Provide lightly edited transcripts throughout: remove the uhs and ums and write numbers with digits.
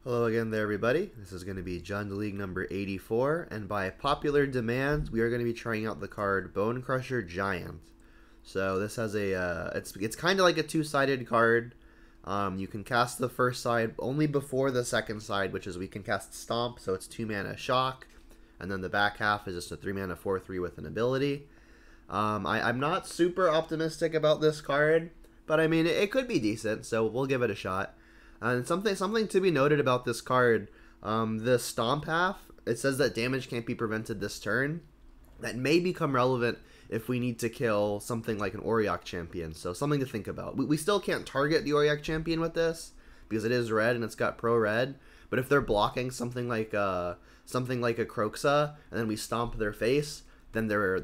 Hello again there everybody, this is going to be John League number 84, and by popular demand we are going to be trying out the card Bonecrusher Giant. So this has it's kind of like a two-sided card. You can cast the first side only before the second side, which is we can cast Stomp, so it's 2 mana Shock, and then the back half is just a 3 mana 4/3 with an ability. I'm not super optimistic about this card, but I mean it could be decent, so we'll give it a shot. And something to be noted about this card, the Stomp half, it says that damage can't be prevented this turn. That may become relevant if we need to kill something like an Auriok champion, so something to think about. We still can't target the Auriok champion with this, because it is red and it's got pro red, but if they're blocking something like a Croxa, and then we stomp their face, then their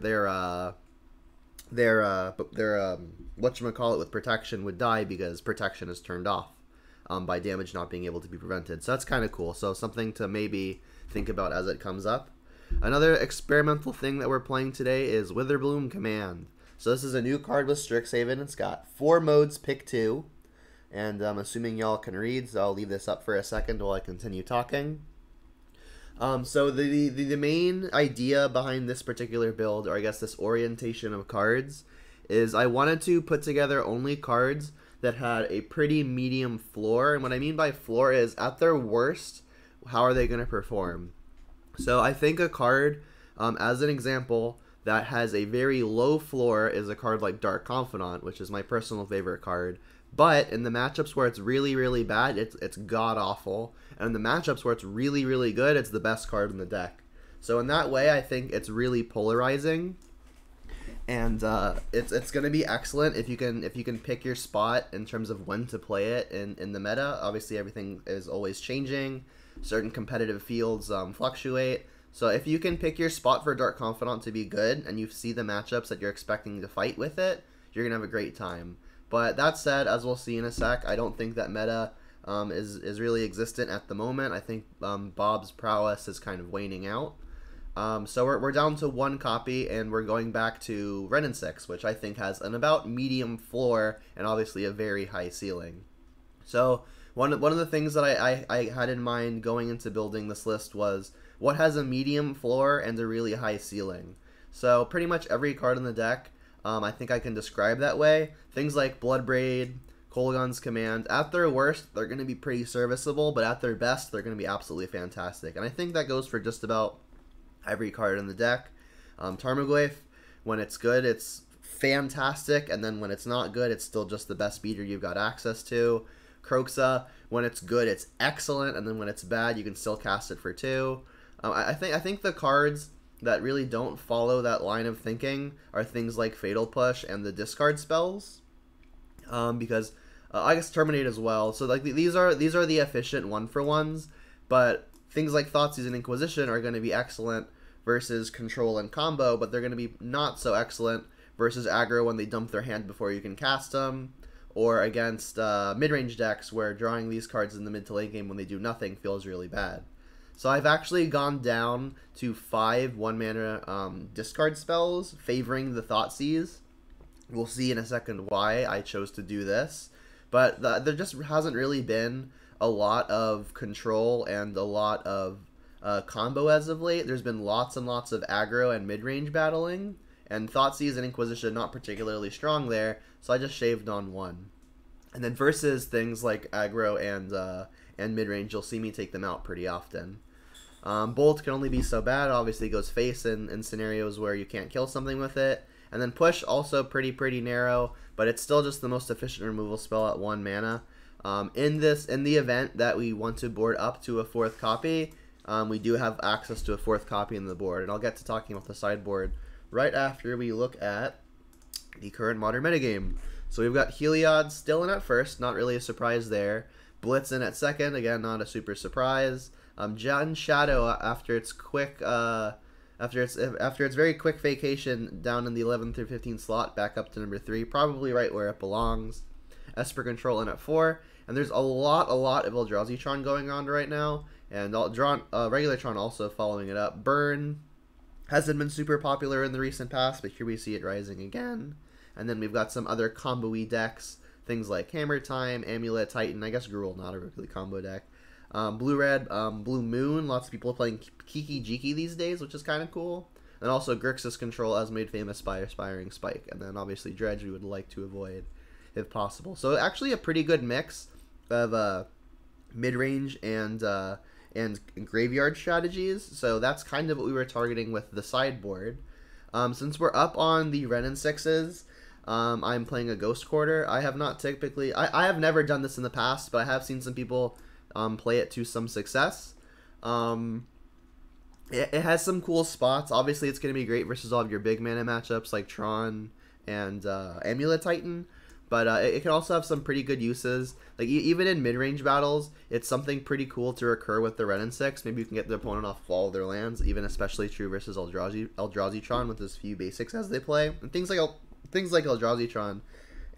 whatchamacallit with protection would die because protection is turned off. By damage not being able to be prevented. So that's kind of cool. So something to maybe think about as it comes up. Another experimental thing that we're playing today is Witherbloom Command. So this is a new card with Strixhaven. It's got 4 modes, pick 2. And I'm assuming y'all can read, so I'll leave this up for a second while I continue talking. So the main idea behind this particular build, or I guess this orientation of cards, is I wanted to put together only cards that had a pretty medium floor. And what I mean by floor is, at their worst, how are they going to perform? So I think a card, as an example, that has a very low floor is a card like Dark Confidant, which is my personal favorite card. But in the matchups where it's really, really bad, it's god-awful. And in the matchups where it's really, really good, it's the best card in the deck. So in that way, I think it's really polarizing. And it's going to be excellent if you can pick your spot in terms of when to play it in the meta. Obviously, everything is always changing. Certain competitive fields fluctuate. So if you can pick your spot for Dark Confidant to be good, and you see the matchups that you're expecting to fight with it, you're going to have a great time. But that said, as we'll see in a sec, I don't think that meta is really existent at the moment. I think Bob's prowess is kind of waning out. So we're down to 1 copy, and we're going back to Ren and 6, which I think has an about medium floor and obviously a very high ceiling. So one of the things that I had in mind going into building this list was what has a medium floor and a really high ceiling. So pretty much every card in the deck, I think I can describe that way. Things like Bloodbraid, Kolaghan's Command, at their worst, they're going to be pretty serviceable, but at their best, they're going to be absolutely fantastic. And I think that goes for just about every card in the deck. Tarmogoyf, when it's good, it's fantastic, and then when it's not good, it's still just the best beater you've got access to. Croxa, when it's good, it's excellent, and then when it's bad, you can still cast it for 2. I think the cards that really don't follow that line of thinking are things like Fatal Push and the discard spells, because I guess Terminate as well. So like these are the efficient 1-for-1s, but things like Thoughtseize and Inquisition are going to be excellent versus Control and Combo, but they're going to be not so excellent versus aggro when they dump their hand before you can cast them, or against mid-range decks where drawing these cards in the mid to late game when they do nothing feels really bad. So I've actually gone down to 5 1-mana discard spells favoring the Thoughtseize. We'll see in a second why I chose to do this, but there just hasn't really been a lot of control and a lot of combo as of late. There's been lots and lots of aggro and mid-range battling, and Thoughtseize and Inquisition not particularly strong there, so I just shaved on 1. And then versus things like aggro and mid-range, you'll see me take them out pretty often. Bolt can only be so bad. Obviously goes face in scenarios where you can't kill something with it. And then Push, also pretty narrow, but it's still just the most efficient removal spell at 1 mana. In the event that we want to board up to a 4th copy, we do have access to a 4th copy in the board, and I'll get to talking about the sideboard right after we look at the current modern metagame. So we've got Heliod still in at first, not really a surprise there. Blitz in at 2nd, again not a super surprise. Jen Shadow after its very quick vacation down in the 11 through 15 slot, back up to number 3, probably right where it belongs. Esper Control in at 4, and there's a lot of Eldrazi-tron going on right now, and regular Tron also following it up. Burn hasn't been super popular in the recent past, but here we see it rising again. And then we've got some other combo-y decks, things like Hammer Time, Amulet, Titan, I guess Gruul, not a really combo deck. Blue-red, Blue Moon. Lots of people are playing Kiki Jiki these days, which is kind of cool. And also Grixis control, as made famous by Aspiring Spike. And then obviously Dredge we would like to avoid if possible. So actually a pretty good mix of mid-range and graveyard strategies. So that's kind of what we were targeting with the sideboard. Since we're up on the Ren and 6s, I'm playing a Ghost Quarter. I have not typically... I have never done this in the past, but I have seen some people play it to some success. It has some cool spots. Obviously, it's going to be great versus all of your big mana matchups like Tron and Amulet Titan. But it can also have some pretty good uses. Like even in mid-range battles, it's something pretty cool to recur with the Ren and 6. Maybe you can get the opponent off all of their lands. Even especially true versus Eldrazi Tron with as few basics as they play. And things like Eldrazi Tron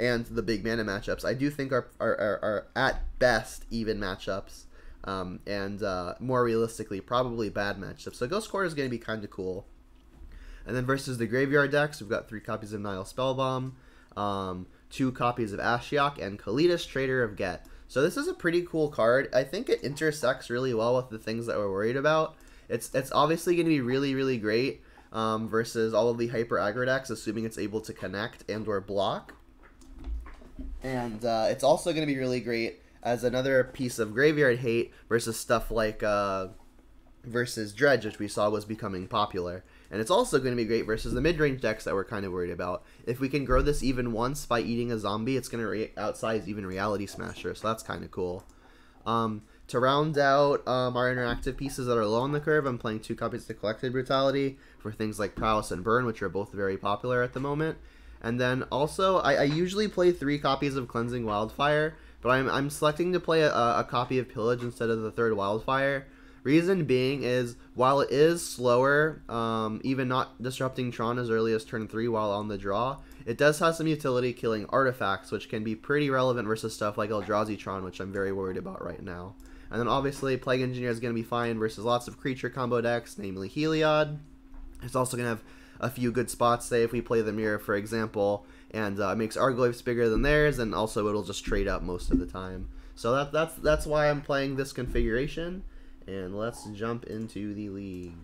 and the big mana matchups, I do think are at best even matchups. And more realistically, probably bad matchups. So Ghost Quarter is going to be kind of cool. And then versus the graveyard decks, we've got 3 copies of Nile Spellbomb, 2 copies of Ashiok, and Kalidas, Trader of Get. So this is a pretty cool card. I think it intersects really well with the things that we're worried about. It's obviously going to be really, really great versus all of the hyper aggro decks, assuming it's able to connect and or block. And it's also going to be really great as another piece of graveyard hate versus stuff like versus Dredge, which we saw was becoming popular. And it's also going to be great versus the mid-range decks that we're kind of worried about. If we can grow this even once by eating a zombie, it's going to outsize even Reality Smasher, so that's kind of cool. To round out our interactive pieces that are low on the curve, I'm playing 2 copies of Collected Brutality for things like Prowess and Burn, which are both very popular at the moment. And then also, I usually play 3 copies of Cleansing Wildfire, but I'm selecting to play a copy of Pillage instead of the 3rd Wildfire. Reason being is, while it is slower, even not disrupting Tron as early as turn 3 while on the draw, it does have some utility killing artifacts, which can be pretty relevant versus stuff like Eldrazi Tron, which I'm very worried about right now. And then obviously, Plague Engineer is going to be fine versus lots of creature combo decks, namely Heliod. It's also going to have a few good spots, say if we play the Mirror, for example, and it makes Arglyphs bigger than theirs, and also it'll just trade up most of the time. So that's why I'm playing this configuration. And let's jump into the league.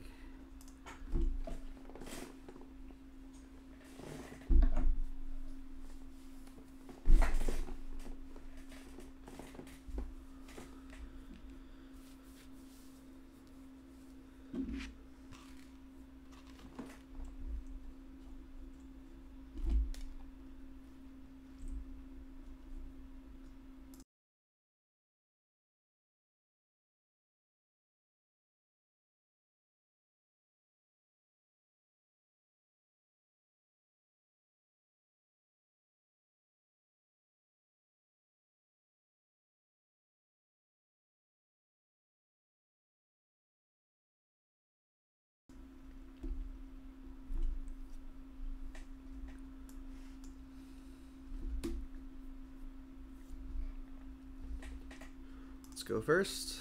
Let's go first.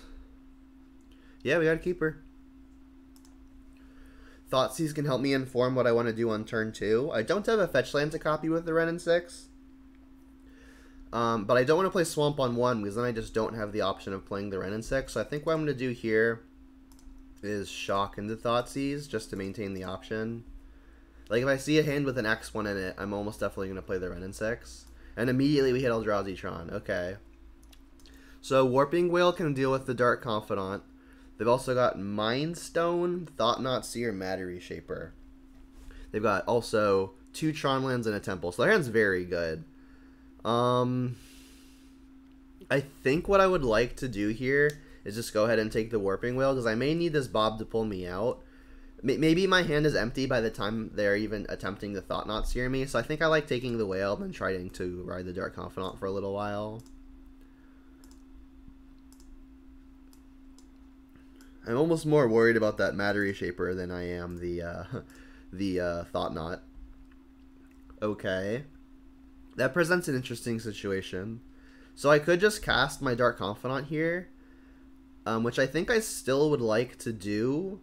Yeah, we got a keeper. Thoughtseize can help me inform what I want to do on turn 2. I don't have a fetch land to copy with the Ren and 6. But I don't want to play Swamp on 1 because then I just don't have the option of playing the Ren and 6. So I think what I'm going to do here is shock into Thoughtseize just to maintain the option. Like if I see a hand with an X1 in it, I'm almost definitely going to play the Ren and 6. And immediately we hit Eldrazi Tron. Okay. So Warping Whale can deal with the Dark Confidant. They've also got Mind Stone, Thought-Knot Seer, Matter Reshaper. They've got also 2 Tron lands and a Temple. So their hand's very good. I think what I would like to do here is just go ahead and take the Warping Whale because I may need this Bob to pull me out. Maybe my hand is empty by the time they're even attempting to Thought-Knot Seer me. So I think I like taking the Whale and trying to ride the Dark Confidant for a little while. I'm almost more worried about that Matter Reshaper than I am the Thought-Knot. Okay. That presents an interesting situation. So I could just cast my Dark Confidant here, which I think I still would like to do,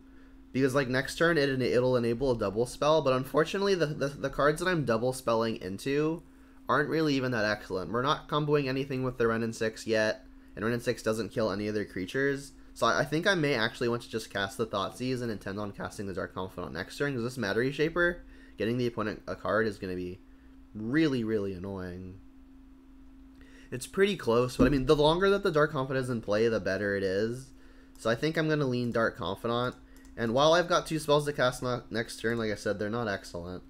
because like next turn it'll enable a double spell, but unfortunately the cards that I'm double spelling into aren't really even that excellent. We're not comboing anything with the Ren and 6 yet, and Wrenn and 6 doesn't kill any other creatures. So I think I may actually want to just cast the Thoughtseize and intend on casting the Dark Confidant next turn, because this Matter Reshaper, getting the opponent a card is going to be really, really annoying. It's pretty close, but I mean, the longer that the Dark Confidant is in play, the better it is. So I think I'm going to lean Dark Confidant. And while I've got 2 spells to cast next turn, like I said, they're not excellent.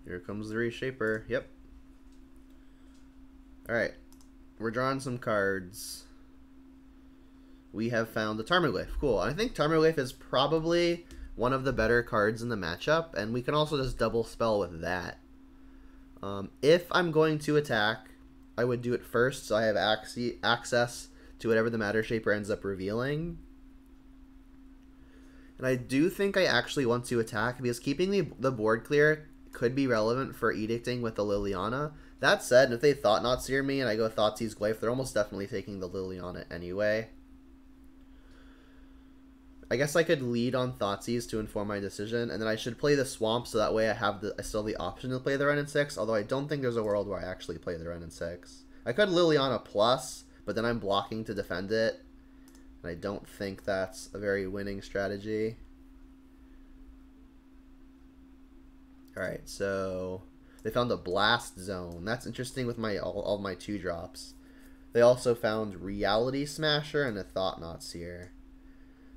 Here comes the Reshaper. Yep. Alright. We're drawing some cards. We have found the Tarmogoyf. Cool. I think Tarmogoyf is probably one of the better cards in the matchup, and we can also just double spell with that. If I'm going to attack, I would do it first, so I have access to whatever the Matter Shaper ends up revealing. And I do think I actually want to attack, because keeping the board clear could be relevant for edicting with the Liliana. That said, if they Thought-Knot Seer me and I go Thoughtseize Glyph, they're almost definitely taking the Liliana anyway. I guess I could lead on Thoughtseize to inform my decision, and then I should play the Swamp so that way I still have the option to play the Wrenn and 6, although I don't think there's a world where I actually play the Wrenn and 6. I could Liliana Plus, but then I'm blocking to defend it, and I don't think that's a very winning strategy. Alright, so they found a Blast Zone. That's interesting with all my 2-drops. They also found Reality Smasher and a Thought-Knot Seer.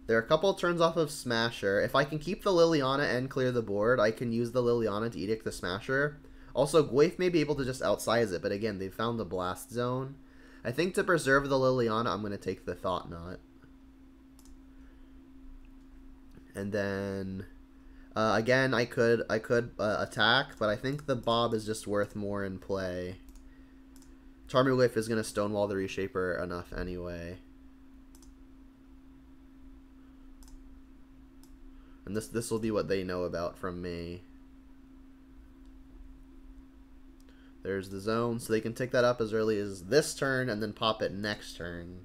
They're a couple turns off of Smasher. If I can keep the Liliana and clear the board, I can use the Liliana to edict the Smasher. Also, Gwaif may be able to just outsize it, but again, they found the Blast Zone. I think to preserve the Liliana, I'm going to take the Thought-Knot. And then, again, I could attack, but I think the Bob is just worth more in play. Tarmogoyf is going to Stonewall the Reshaper enough anyway. And this will be what they know about from me. There's the zone, so they can take that up as early as this turn and then pop it next turn.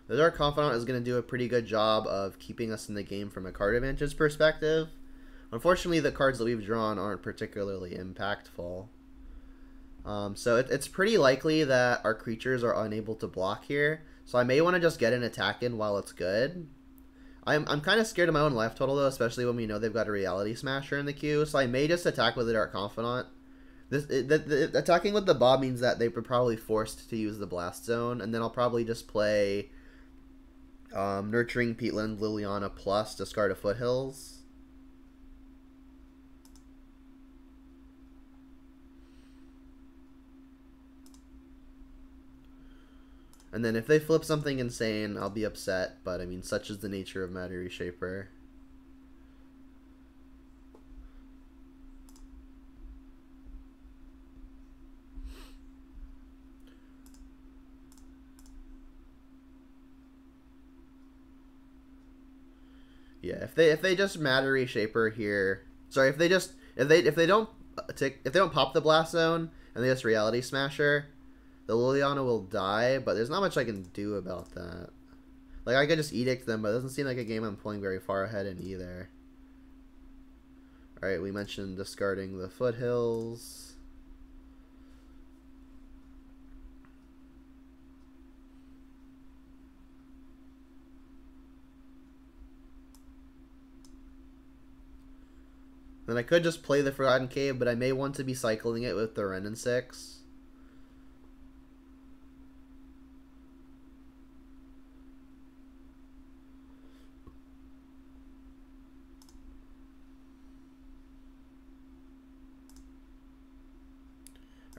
The Dark Confidant is going to do a pretty good job of keeping us in the game from a card advantage perspective. Unfortunately, the cards that we've drawn aren't particularly impactful. So it's pretty likely that our creatures are unable to block here. So I may want to just get an attack in while it's good. I'm kind of scared of my own life total, though, especially when we know they've got a Reality Smasher in the queue. So I may just attack with the Dark Confidant. Attacking with the Bob means that they were probably forced to use the Blast Zone. And then I'll probably just play Nurturing Peatland, Liliana plus, discard a Foothills. And then if they flip something insane, I'll be upset, but I mean, such is the nature of Matter Reshaper. Yeah, if they just Matter Reshaper here, sorry, if they don't pop the Blast Zone and they just Reality Smasher, the Liliana will die, but there's not much I can do about that. Like, I could just edict them, but it doesn't seem like a game I'm pulling very far ahead in either. Alright, we mentioned discarding the Foothills. Then I could just play the Forgotten Cave, but I may want to be cycling it with the Wrenn and 6.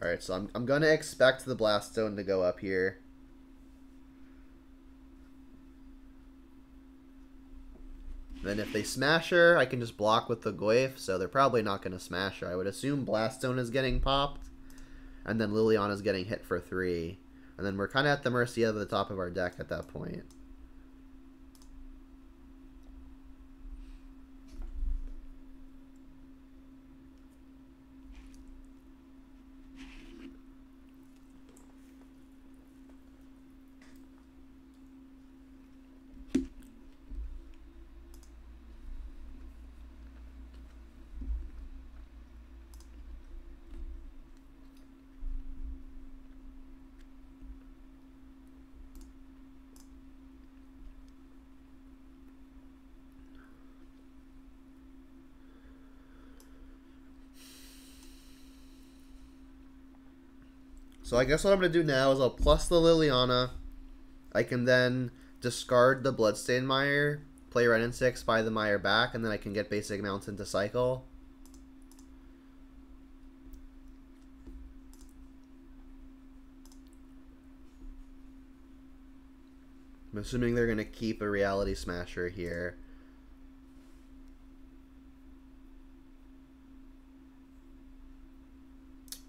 Alright, so I'm going to expect the Blast Zone to go up here. Then if they smash her, I can just block with the Gwaif, so they're probably not going to smash her. I would assume Blast Zone is getting popped, and then Liliana is getting hit for 3. And then we're kind of at the mercy of the top of our deck at that point. So I guess what I'm going to do now is I'll plus the Liliana. I can then discard the Bloodstained Mire, play Ren and 6, buy the Mire back, and then I can get basic Mountain to cycle. I'm assuming they're going to keep a Reality Smasher here.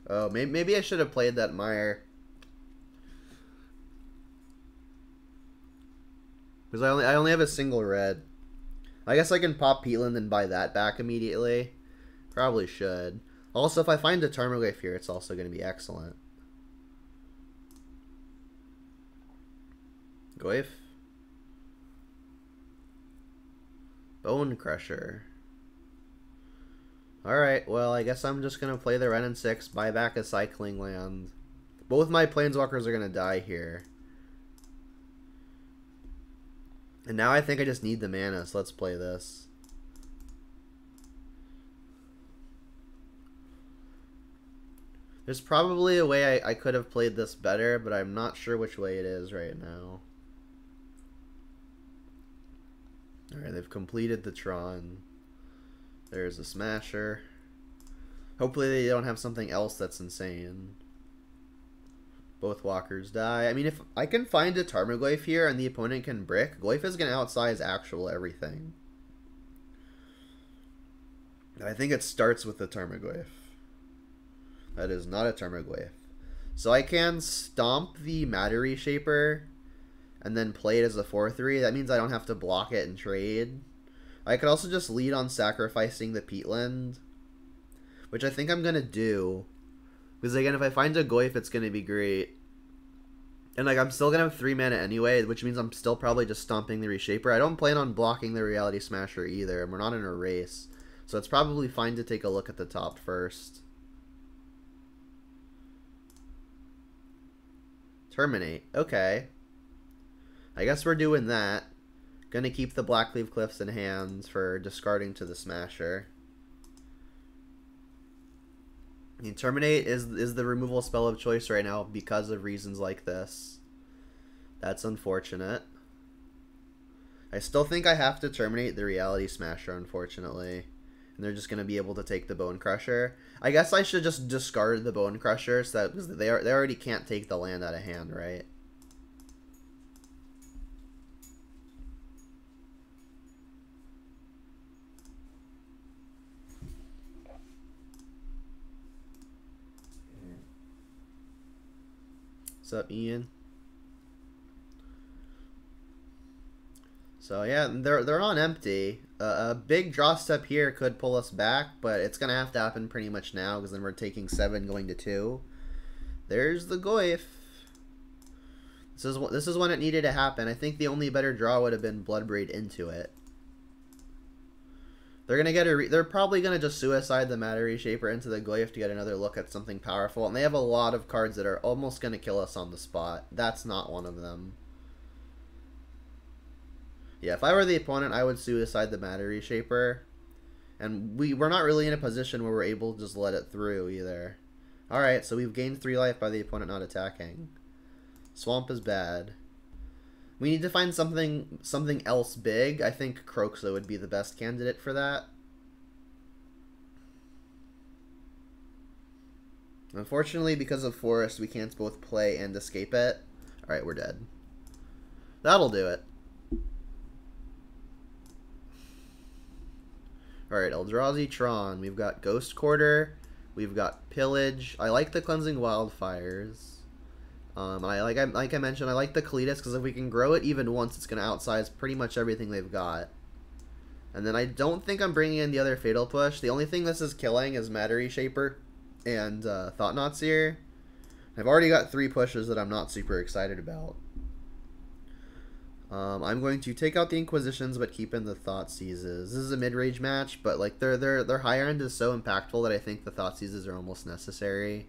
Oh, maybe I should have played that Mire. Because I only have a single red. I guess I can pop Peatland and buy that back immediately. Probably should. Also, if I find a Tarmogoyf here, it's also going to be excellent. Goyf. Bonecrusher. Alright, well, I guess I'm just going to play the Ren and 6, buy back a cycling land. Both my Planeswalkers are going to die here. And now I think I just need the mana, so let's play this. There's probably a way I could have played this better, but I'm not sure which way it is right now. Alright, they've completed the Tron. There's a Smasher. Hopefully they don't have something else that's insane. Both walkers die. I mean, if I can find a Tarmogoyf here and the opponent can brick, Goyf is going to outsize actual everything. And I think it starts with the Tarmogoyf. That is not a Tarmogoyf. So I can stomp the Matter Reshaper and then play it as a 4/3. That means I don't have to block it and trade. I could also just lead on sacrificing the Peatland, which I think I'm going to do. Because again, if I find a Goyf, it's going to be great. And like, I'm still going to have 3 mana anyway, which means I'm still probably just stomping the Reshaper. I don't plan on blocking the Reality Smasher either, and we're not in a race. So it's probably fine to take a look at the top first. Terminate. Okay. I guess we're doing that. Gonna keep the Blackleaf Cliffs in hand for discarding to the Smasher. I mean, Terminate is the removal spell of choice right now because of reasons like this. That's unfortunate. I still think I have to terminate the Reality Smasher, unfortunately. And they're just going to be able to take the Bonecrusher. I guess I should just discard the Bonecrusher so that, because they already can't take the land out of hand, right? What's up, Ian? So yeah, they're on empty. A big draw step here could pull us back, but it's gonna have to happen pretty much now because then we're taking 7 going to 2. There's the Goyf. This is when it needed to happen. I think the only better draw would have been Bloodbraid into it. They're gonna get they're probably gonna just suicide the Matter Reshaper into the Goyf to get another look at something powerful, and they have a lot of cards that are almost gonna kill us on the spot. That's not one of them. Yeah, if I were the opponent, I would suicide the Matter Reshaper, and we're not really in a position where we're able to just let it through either. All right, so we've gained 3 life by the opponent not attacking. Swamp is bad. We need to find something else big. I think Kroxa would be the best candidate for that. Unfortunately, because of Forest, we can't both play and escape it. Alright, we're dead. That'll do it. Alright, Eldrazi Tron. We've got Ghost Quarter. We've got Pillage. I like the Cleansing Wildfires. Like I mentioned, I like the Kalitas because if we can grow it even once, it's going to outsize pretty much everything they've got. And then I don't think I'm bringing in the other Fatal Push. The only thing this is killing is Matter Reshaper and Thought-Knot Seer. I've already got 3 pushes that I'm not super excited about. I'm going to take out the Inquisitions but keep in the Thoughtseizes. This is a mid-range match, but like their higher end is so impactful that I think the Thoughtseizes are almost necessary.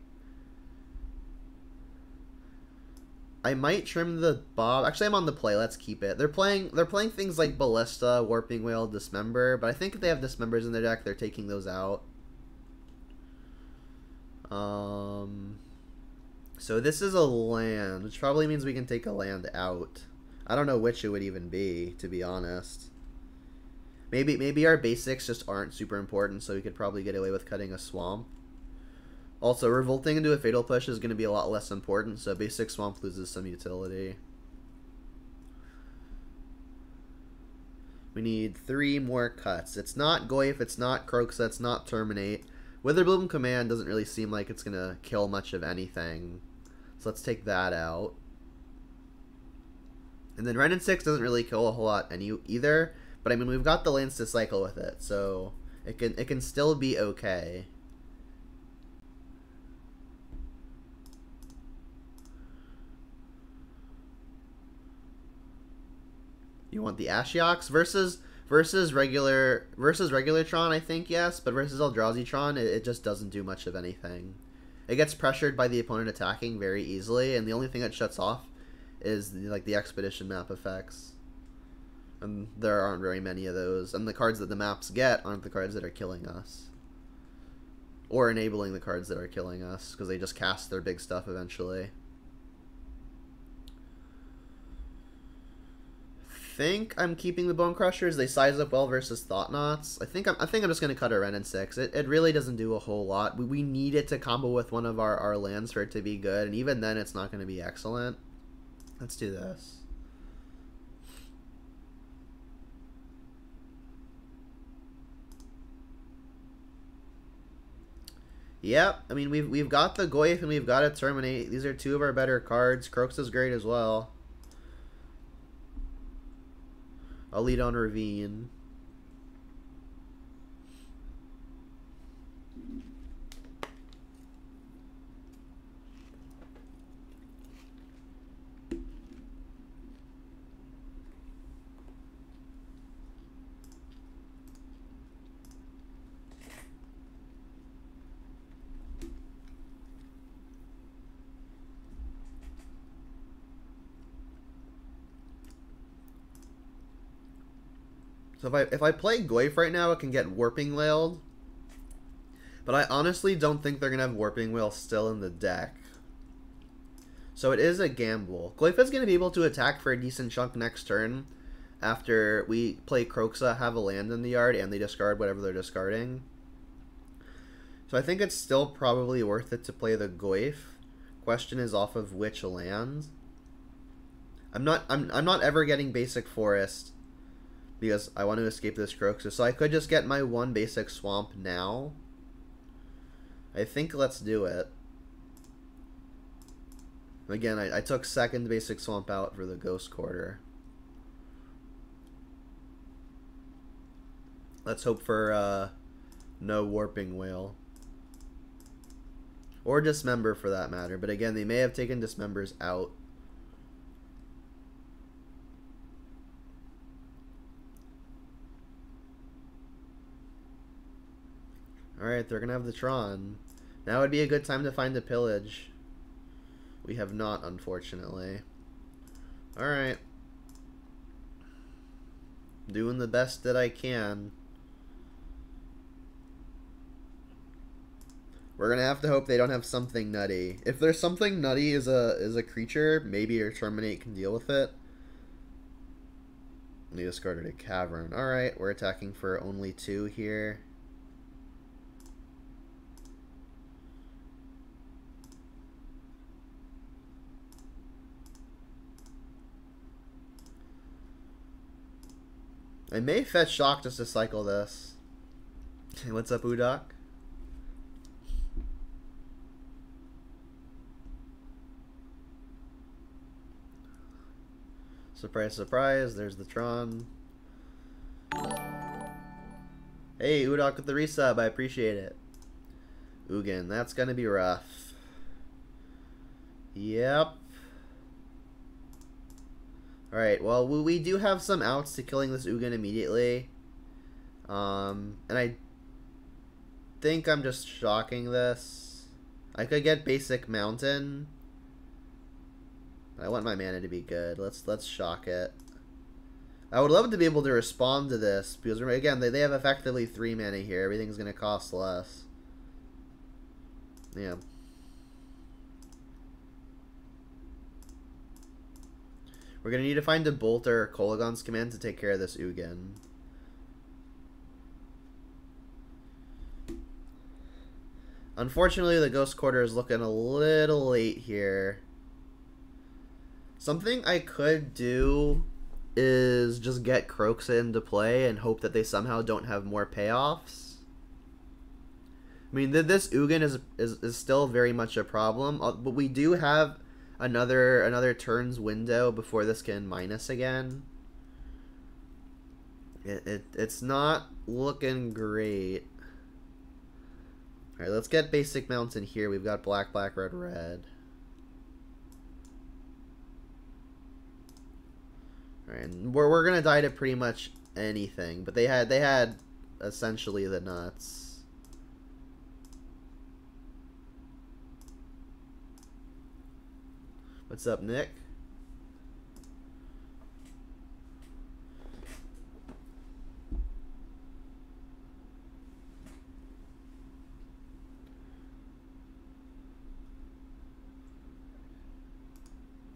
I might trim the Bob. Actually, I'm on the play. Let's keep it. They're playing things like Ballista, Warping Whale, Dismember, but I think if they have Dismembers in their deck, they're taking those out. So this is a land, which probably means we can take a land out. I don't know which it would even be, to be honest. Maybe our basics just aren't super important, so we could probably get away with cutting a swamp. Also, revolting into a fatal push is going to be a lot less important, so basic swamp loses some utility. We need 3 more cuts. It's not Goyf, it's not Kroxa, it's not Terminate. Witherbloom Command doesn't really seem like it's going to kill much of anything. So let's take that out. And then Renin 6 doesn't really kill a whole lot either. But I mean, we've got the lands to cycle with it, so it can still be okay. You want the Ashiok versus regular Tron, I think, yes, but versus Eldrazi Tron, it just doesn't do much of anything. It gets pressured by the opponent attacking very easily, and the only thing that shuts off is the expedition map effects. And there aren't very many of those, and the cards that the maps get aren't the cards that are killing us. Or enabling the cards that are killing us, because they just cast their big stuff eventually. I think I'm keeping the Bonecrushers. They size up well versus Thought-Knots. I think I'm just gonna cut a Renin 6. It really doesn't do a whole lot. We need it to combo with one of our lands for it to be good, and even then it's not gonna be excellent. Let's do this. Yep, I mean we've got the Goyf and we've got a Terminate. These are 2 of our better cards. Kroxa's great as well. I'll lead on Ravine. So if I play Goyf right now, it can get Warping Wailed. But I honestly don't think they're going to have Warping Wail still in the deck. So it is a gamble. Goyf is going to be able to attack for a decent chunk next turn after we play Kroxa, have a land in the yard, and they discard whatever they're discarding. So I think it's still probably worth it to play the Goyf. Question is off of which land. I'm not ever getting basic forest because I want to escape this Kroxa. So I could just get my 1 basic swamp now. I think let's do it. Again, I took 2nd basic swamp out for the Ghost Quarter. Let's hope for no Warping Wail. Or Dismember for that matter. But again, they may have taken Dismembers out. Alright, they're going to have the Tron. Now would be a good time to find a pillage. We have not, unfortunately. Alright. Doing the best that I can. We're going to have to hope they don't have something nutty. If there's something nutty as a creature, maybe your Terminate can deal with it. They discarded a Cavern. Alright, we're attacking for only 2 here. I may fetch Shock just to cycle this. What's up, Udok? Surprise, surprise, there's the Tron. Hey, Udok with the resub, I appreciate it. Ugin, that's gonna be rough. Yep. Alright, well, we do have some outs to killing this Ugin immediately. And I think I'm just shocking this. I could get basic Mountain. I want my mana to be good. Let's shock it. I would love to be able to respond to this, because again, they have effectively 3 mana here. Everything's going to cost less. Yeah. We're going to need to find a Bolt or Kolagon's command to take care of this Ugin. Unfortunately, the Ghost Quarter is looking a little late here. Something I could do is just get Kroxa into play and hope that they somehow don't have more payoffs. I mean, this Ugin is still very much a problem, but we do have another turn's window before this can minus again. It's not looking great. Alright, let's get basic mounts in here. We've got black, black, red, red. Alright, and we're gonna die to pretty much anything, but they had essentially the nuts. What's up, Nick?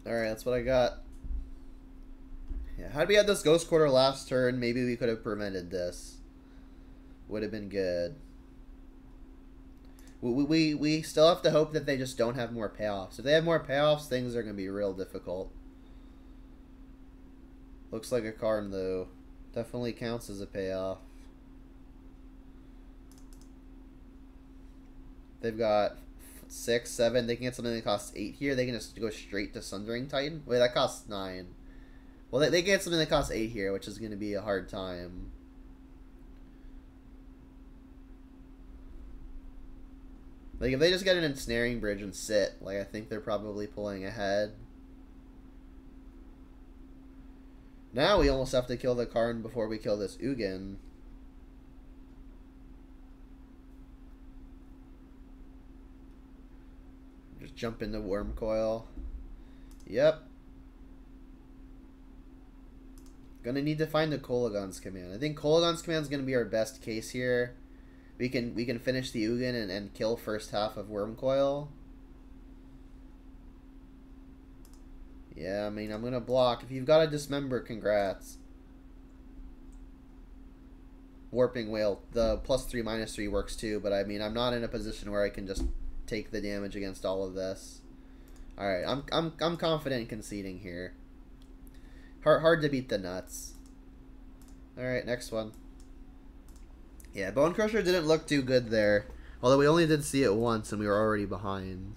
Alright, that's what I got. Yeah, had we had this Ghost Quarter last turn, maybe we could have prevented this. Would have been good. We still have to hope that they just don't have more payoffs. If they have more payoffs, things are going to be real difficult. Looks like a Karn, though. Definitely counts as a payoff. They've got 6, 7. They can get something that costs 8 here. They can just go straight to Sundering Titan. Wait, that costs 9. Well, they can get something that costs 8 here, which is going to be a hard time. Like, if they just get an Ensnaring Bridge and sit, like, I think they're probably pulling ahead. Now we almost have to kill the Karn before we kill this Ugin. Just jump into Worm Coil. Yep. Gonna need to find the Kolagon's command. I think Kolagon's command is gonna be our best case here. We can finish the Ugin and kill first half of Worm Coil. Yeah, I mean, I'm gonna block. If you've got a Dismember, congrats. Warping Whale, the +3, -3 works too, but I mean, I'm not in a position where I can just take the damage against all of this. Alright, I'm confident in conceding here. Hard to beat the nuts. Alright, next one. Yeah, Bonecrusher didn't look too good there. Although we only did see it once and we were already behind.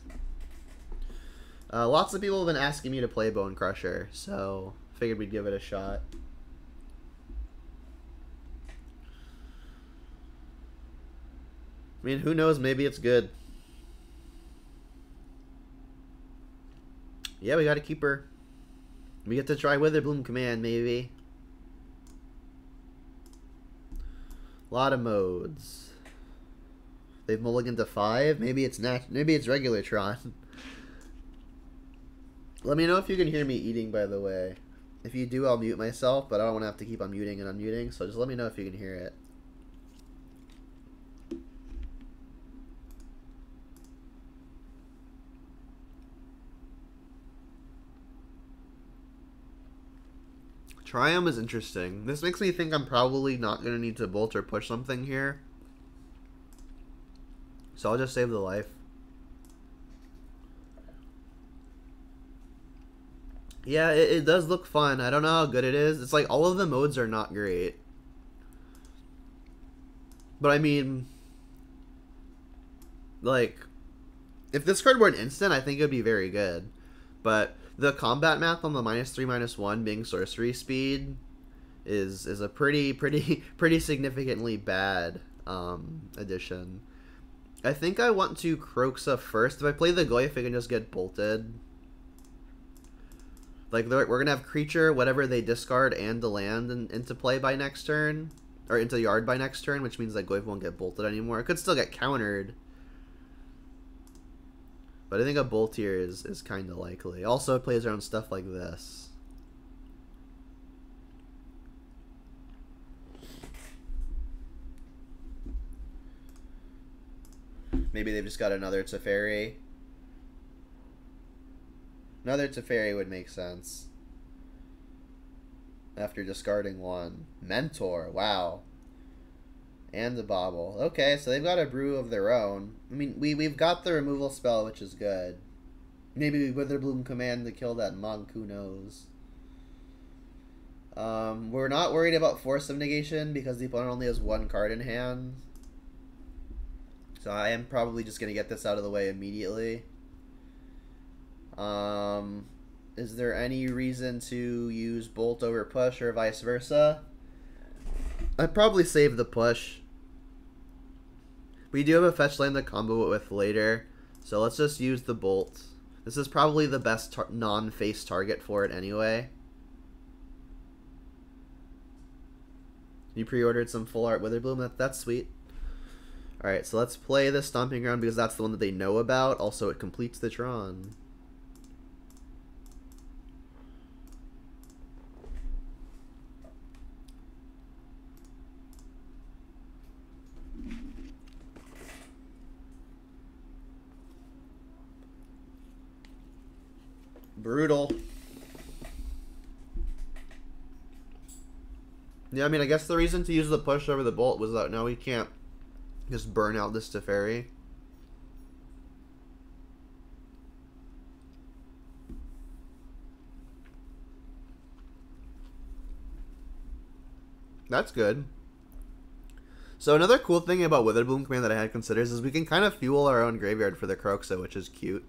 Lots of people have been asking me to play Bonecrusher, so figured we'd give it a shot. I mean, who knows, maybe it's good. Yeah, we got a keeper. We get to try Witherbloom command, maybe. A lot of modes. They've mulliganed to 5. Maybe it's regular Tron. Let me know if you can hear me eating, by the way. If you do, I'll mute myself, but I don't want to have to keep unmuting and unmuting, so just let me know if you can hear it. Triumph is interesting. This makes me think I'm probably not going to need to bolt or push something here. So I'll just save the life. Yeah, it does look fun. I don't know how good it is. It's like all of the modes are not great. But I mean, like, if this card were an instant, I think it would be very good. But the combat math on the -3, -1 being sorcery speed is a pretty significantly bad addition. I think I want to Kroxa first. If I play the Goyf, I can just get bolted. Like, we're going to have creature, whatever they discard, and the land into play by next turn. Or into yard by next turn, which means that Goyf won't get bolted anymore. It could still get countered. But I think a bolt here is kind of likely. Also, it plays around stuff like this. Maybe they've just got another Teferi. Another Teferi would make sense. after discarding one. Mentor, wow. And a Bobble. Okay, so they've got a brew of their own. I mean, we've got the removal spell, which is good. Maybe Witherbloom command to kill that monk, who knows. We're not worried about Force of Negation because the opponent only has one card in hand. So I am probably just going to get this out of the way immediately. Is there any reason to use Bolt over Push or vice versa? I'd probably save the Push. We do have a fetch land to combo it with later, so let's just use the Bolt. This is probably the best non-face target for it anyway. You pre-ordered some full art Witherbloom? That's sweet. Alright, so let's play the Stomping Ground because that's the one that they know about. Also, it completes the Tron. Brutal. Yeah, I mean, I guess the reason to use the Push over the Bolt was that now we can't just burn out this Teferi. That's good. So another cool thing about Witherbloom command that I had considered is we can kind of fuel our own graveyard for the Kroxa, which is cute.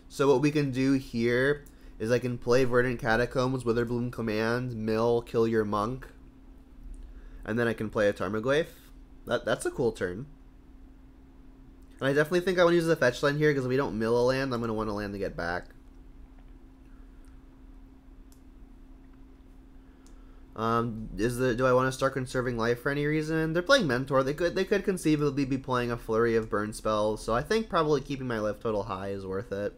So what we can do here is I can play Verdant Catacombs, Witherbloom command, mill, kill your monk. And then I can play a Tarmogoyf. That's a cool turn. And I definitely think I want to use the fetch land here because if we don't mill a land, I'm going to want a land to get back. Do I want to start conserving life for any reason? They're playing Mentor. They could conceivably be playing a flurry of burn spells. So I think probably keeping my life total high is worth it.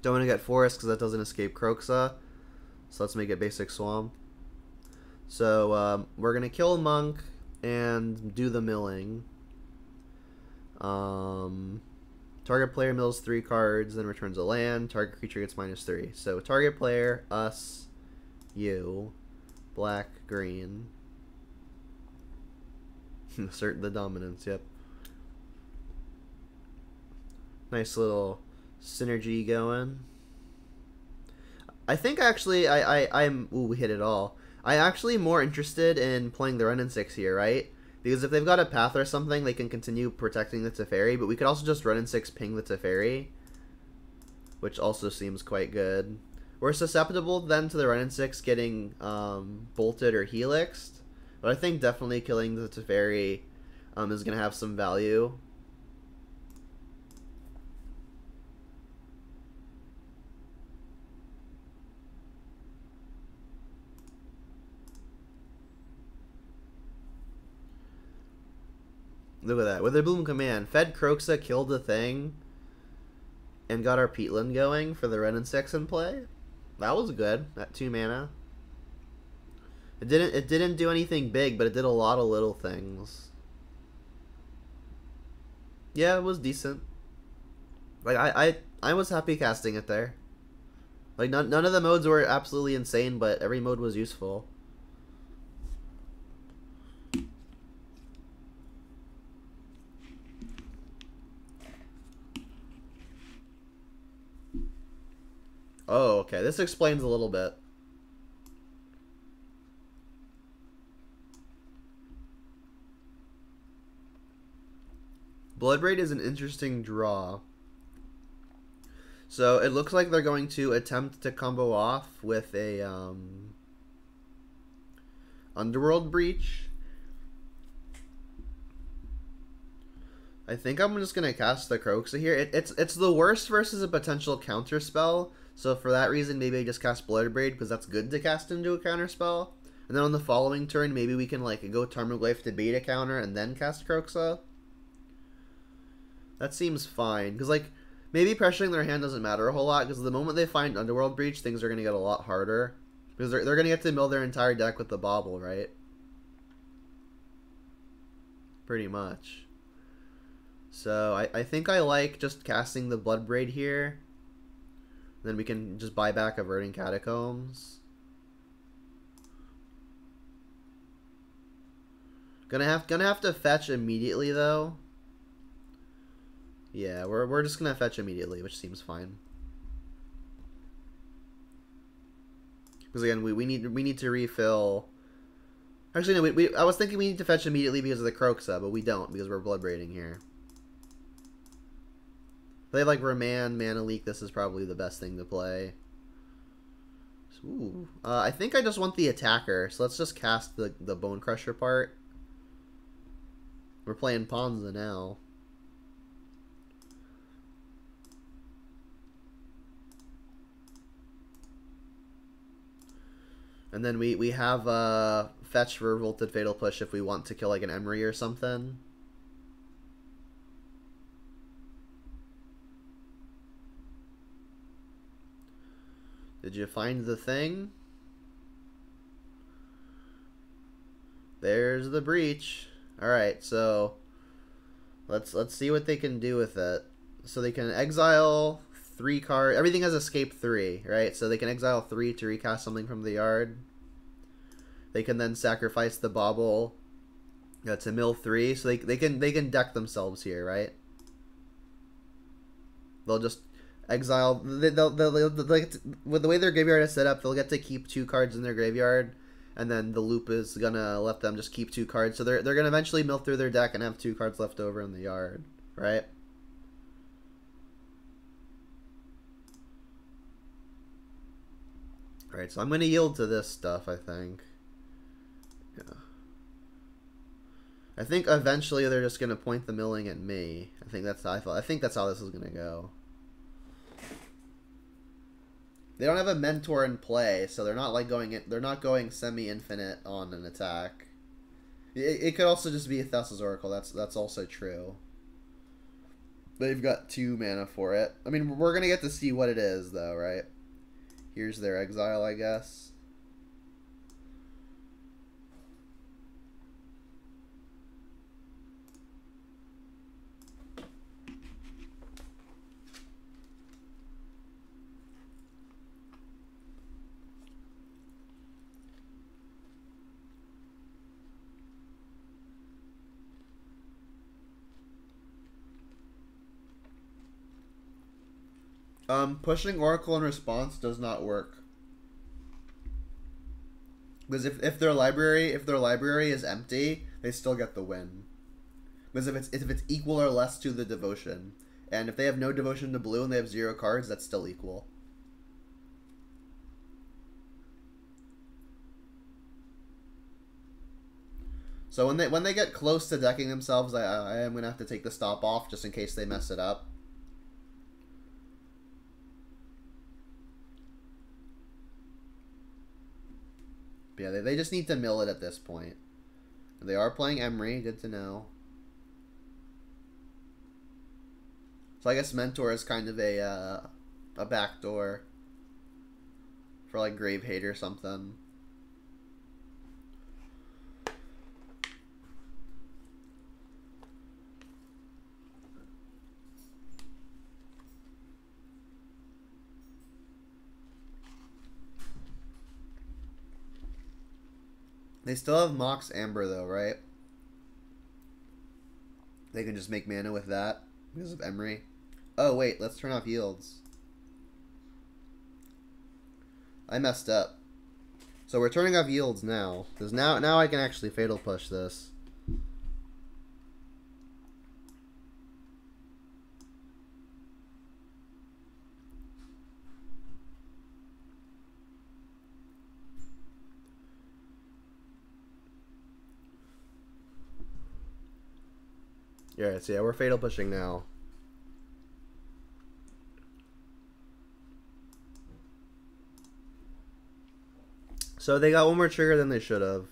Don't want to get Forest because that doesn't escape Kroxa. So let's make it basic Swamp. So we're going to kill Monk and do the milling. Target player mills 3 cards, then returns a land. Target creature gets -3. So target player, us, you, black, green. Assert the dominance, yep. Nice little synergy going. I think actually I'm ooh, we hit it all. I'm actually more interested in playing the Run and 6 here, right? Because if they've got a path or something, they can continue protecting the Teferi, but we could also just Run and 6 ping the Teferi, which also seems quite good. We're susceptible then to the Run and 6 getting bolted or helixed, but I think definitely killing the Teferi is going to have some value. Look at that. Witherbloom command. Fed Kroxa, killed the thing, and got our Peatland going for the Ren and 6 in play. That was good. At 2 mana. It didn't do anything big, but it did a lot of little things. Yeah, it was decent. Like I was happy casting it there. Like none of the modes were absolutely insane, but every mode was useful. Oh, okay. This explains a little bit. Bloodbraid is an interesting draw. So it looks like they're going to attempt to combo off with a Underworld Breach. I think I'm just gonna cast the Kroxa here. It's the worst versus a potential counter spell. So for that reason, maybe I just cast Bloodbraid because that's good to cast into a counter spell. And then on the following turn, maybe we can like go Tarmogoyf to bait a counter and then cast Kroxa. That seems fine because like maybe pressuring their hand doesn't matter a whole lot because the moment they find Underworld Breach, things are gonna get a lot harder because they're gonna get to mill their entire deck with the Bobble, right? Pretty much. So I think I like just casting the Bloodbraid here. Then we can just buy back Averting Catacombs. Gonna have to fetch immediately though. Yeah, we're just gonna fetch immediately, which seems fine. Because again, we need to refill. Actually, no. I was thinking we need to fetch immediately because of the Croxa, but we don't because we're blood braiding here. If they have like Remand, Mana Leak, this is probably the best thing to play. Ooh. I think I just want the attacker, so let's just cast the Bonecrusher part. We're playing Ponza now. And then we have fetch for Revolted Fatal Push if we want to kill like an Emery or something. Did you find the thing? There's the breach. Alright, so let's see what they can do with it. So they can exile 3 cards. Everything has escape 3, right? So they can exile 3 to recast something from the yard. They can then sacrifice the Bauble to mill 3. So they can deck themselves here, right? They'll just exile. With the way their graveyard is set up, they'll get to keep 2 cards in their graveyard, and then the loop is gonna let them just keep 2 cards. So they're gonna eventually mill through their deck and have 2 cards left over in the yard, right? All right, so I'm gonna yield to this stuff, I think. Yeah. I think eventually they're just gonna point the milling at me. I think that's how I think that's how this is gonna go. They don't have a mentor in play, so they're not like they're not going semi-infinite on an attack. It could also just be a Thessa's Oracle. That's also true. They've got 2 mana for it. I mean, we're gonna get to see what it is, though, right? Here's their exile, I guess. Pushing Oracle in response does not work. Because if their library is empty, they still get the win. Because if it's equal or less to the devotion, and if they have no devotion to blue and they have 0 cards, that's still equal. So when they get close to decking themselves, I am gonna have to take the stop off just in case they mess it up. But yeah, they just need to mill it at this point. They are playing Emery, good to know. So I guess Mentor is kind of a backdoor for like Grave Hate or something. They still have Mox Amber though, right? They can just make mana with that because of Emery. Oh wait, let's turn off yields. I messed up. So we're turning off yields now. Because now I can actually Fatal Push this. Yeah, so yeah, we're Fatal Pushing now. So they got one more trigger than they should have.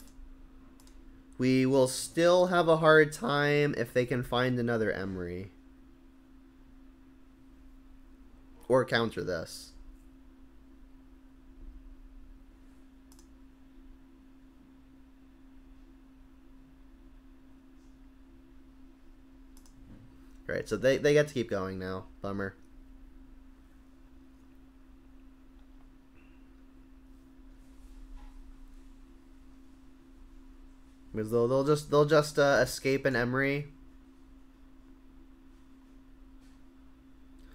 We will still have a hard time if they can find another Emery. Or counter this. Right, so they get to keep going now. Bummer. Because they'll just escape an Emery.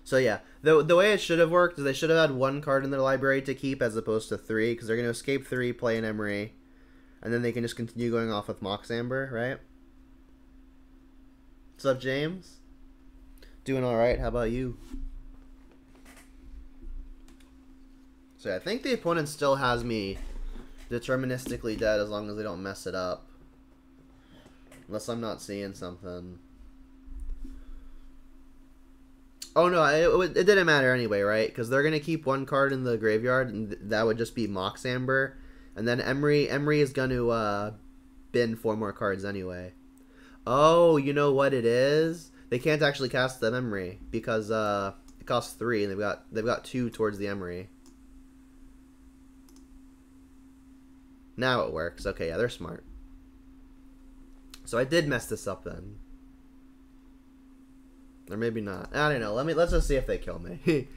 So yeah, the way it should have worked is they should have had one card in their library to keep as opposed to 3, because they're going to escape 3, play an Emery, and then they can just continue going off with Mox Amber, right? What's up, James? Doing all right. How about you? So yeah, I think the opponent still has me deterministically dead as long as they don't mess it up. Unless I'm not seeing something. Oh no, it didn't matter anyway, right? Because they're gonna keep one card in the graveyard, and that would just be Mox Amber, and then Emery is gonna bin 4 more cards anyway. Oh, you know what it is? They can't actually cast the Emery because it costs 3, and they've got 2 towards the Emery. Now it works. Okay, yeah, they're smart. So I did mess this up then. Or maybe not. I don't know. Let's just see if they kill me.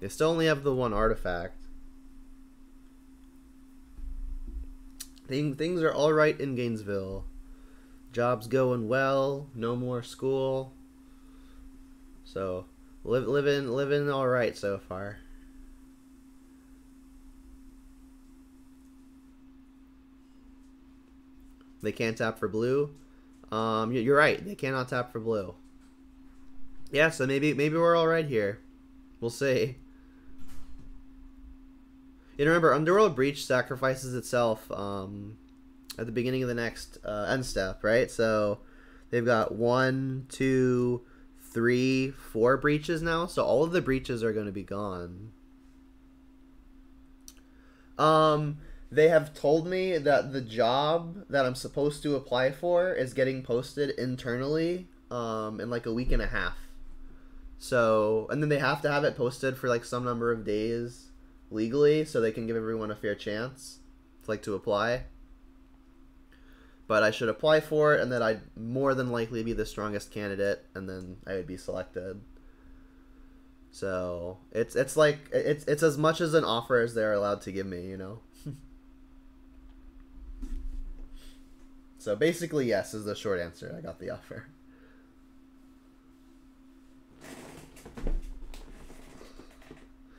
They still only have the 1 artifact. Things are all right in Gainesville. Job's going well. No more school. So living all right so far. They can't tap for blue. You're right. They cannot tap for blue. Yeah, so maybe we're all right here. We'll see. And remember, Underworld Breach sacrifices itself at the beginning of the next end step, right? So they've got 1, 2, 3, 4 breaches now. So all of the breaches are going to be gone. They have told me that the job that I'm supposed to apply for is getting posted internally in like a week and a half. So, and then they have to have it posted for like some number of days legally so they can give everyone a fair chance to apply. But I should apply for it, and then I'd more than likely be the strongest candidate, and then I would be selected. So it's as much as an offer as they're allowed to give me, you know. So basically, yes is the short answer. I got the offer.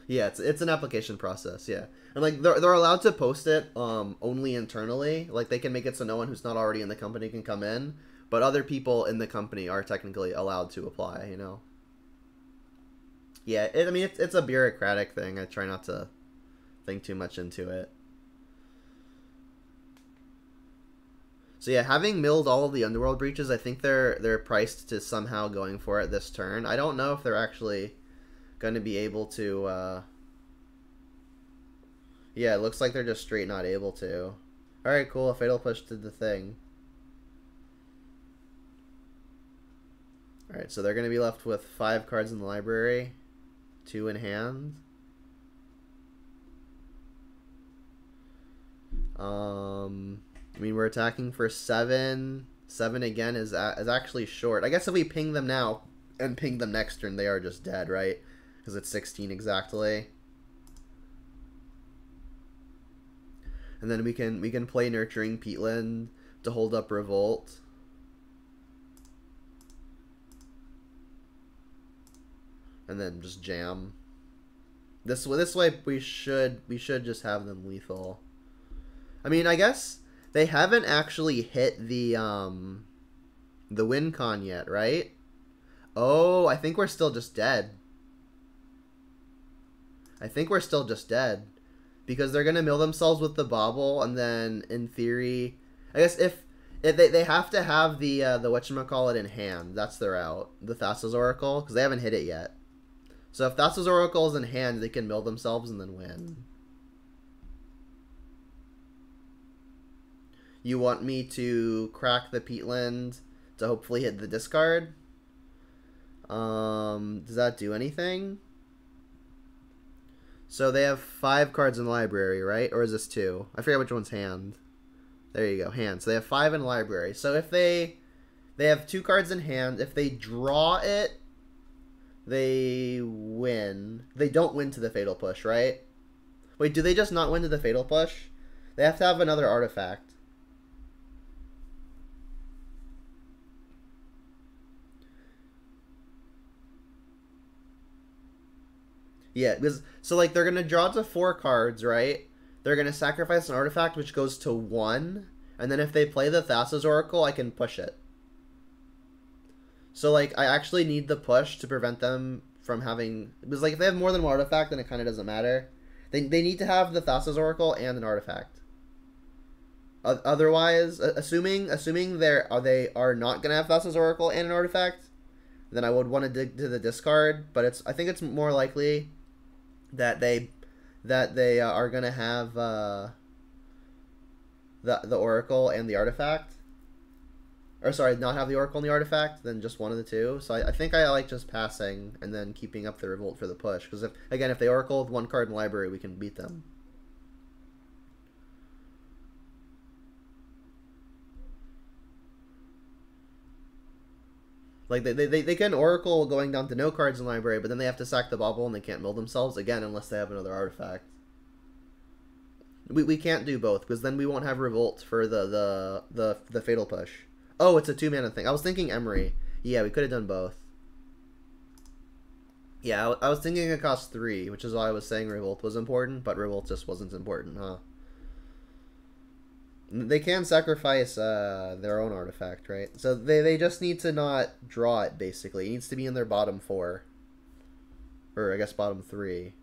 Yeah, it's an application process. Yeah, and like they're allowed to post it only internally. Like they can make it so no one who's not already in the company can come in, but other people in the company are technically allowed to apply. You know. Yeah, I mean it's a bureaucratic thing. I try not to think too much into it. So yeah, having milled all of the Underworld breaches, I think they're priced to somehow going for it this turn. I don't know if they're actually going to be able to. Yeah, it looks like they're just straight not able to. All right, cool. A Fatal Push did the thing. All right, so they're going to be left with 5 cards in the library, 2 in hand. I mean, we're attacking for 7. 7 again is actually short. I guess if we ping them now and ping them next turn, they are just dead, right? Because it's 16 exactly. And then we can play Nurturing Peatland to hold up Revolt. And then just jam. This way we should just have them lethal. I mean, I guess they haven't actually hit the win con yet, right? Oh, I think we're still just dead. I think we're still just dead. Because they're going to mill themselves with the bauble, and then, in theory... I guess if they have to have the whatchamacallit in hand. That's their out. The Thassa's Oracle, because they haven't hit it yet. So if Thassa's Oracle is in hand, they can mill themselves and then win. You want me to crack the Peatland to hopefully hit the discard? Does that do anything? So they have 5 cards in the library, right? Or is this 2? I forget which one's hand. There you go, hand. So they have 5 in library. So if they They have 2 cards in hand. If they draw it, they win. They don't win to the Fatal Push, right? Wait, do they just not win to the Fatal Push? They have to have another artifact. Yeah, because so like they're gonna draw to 4 cards, right? They're gonna sacrifice an artifact which goes to 1, and then if they play the Thassa's Oracle, I can push it. So like I actually need the push to prevent them from having, because like if they have more than 1 artifact, then it kind of doesn't matter. They need to have the Thassa's Oracle and an artifact. Otherwise, assuming they are not gonna have Thassa's Oracle and an artifact, then I would want to dig to the discard. But I think it's more likely that they are gonna have the Oracle and the artifact, or sorry, not have the Oracle and the artifact, then just one of the two. So I think I like just passing and then keeping up the Revolt for the push, because if they Oracle with 1 card in the library, we can beat them. Like they can Oracle going down to no cards in the library, but then they have to sack the bubble and they can't mill themselves again unless they have another artifact. We can't do both, because then we won't have Revolt for the Fatal Push. Oh, it's a 2-mana thing. I was thinking Emery. Yeah, we could have done both. Yeah, I was thinking it cost 3, which is why I was saying Revolt was important, but Revolt just wasn't important, huh? They can sacrifice their own artifact, right? So they just need to not draw it, basically. It needs to be in their bottom 4. Or, I guess, bottom 3.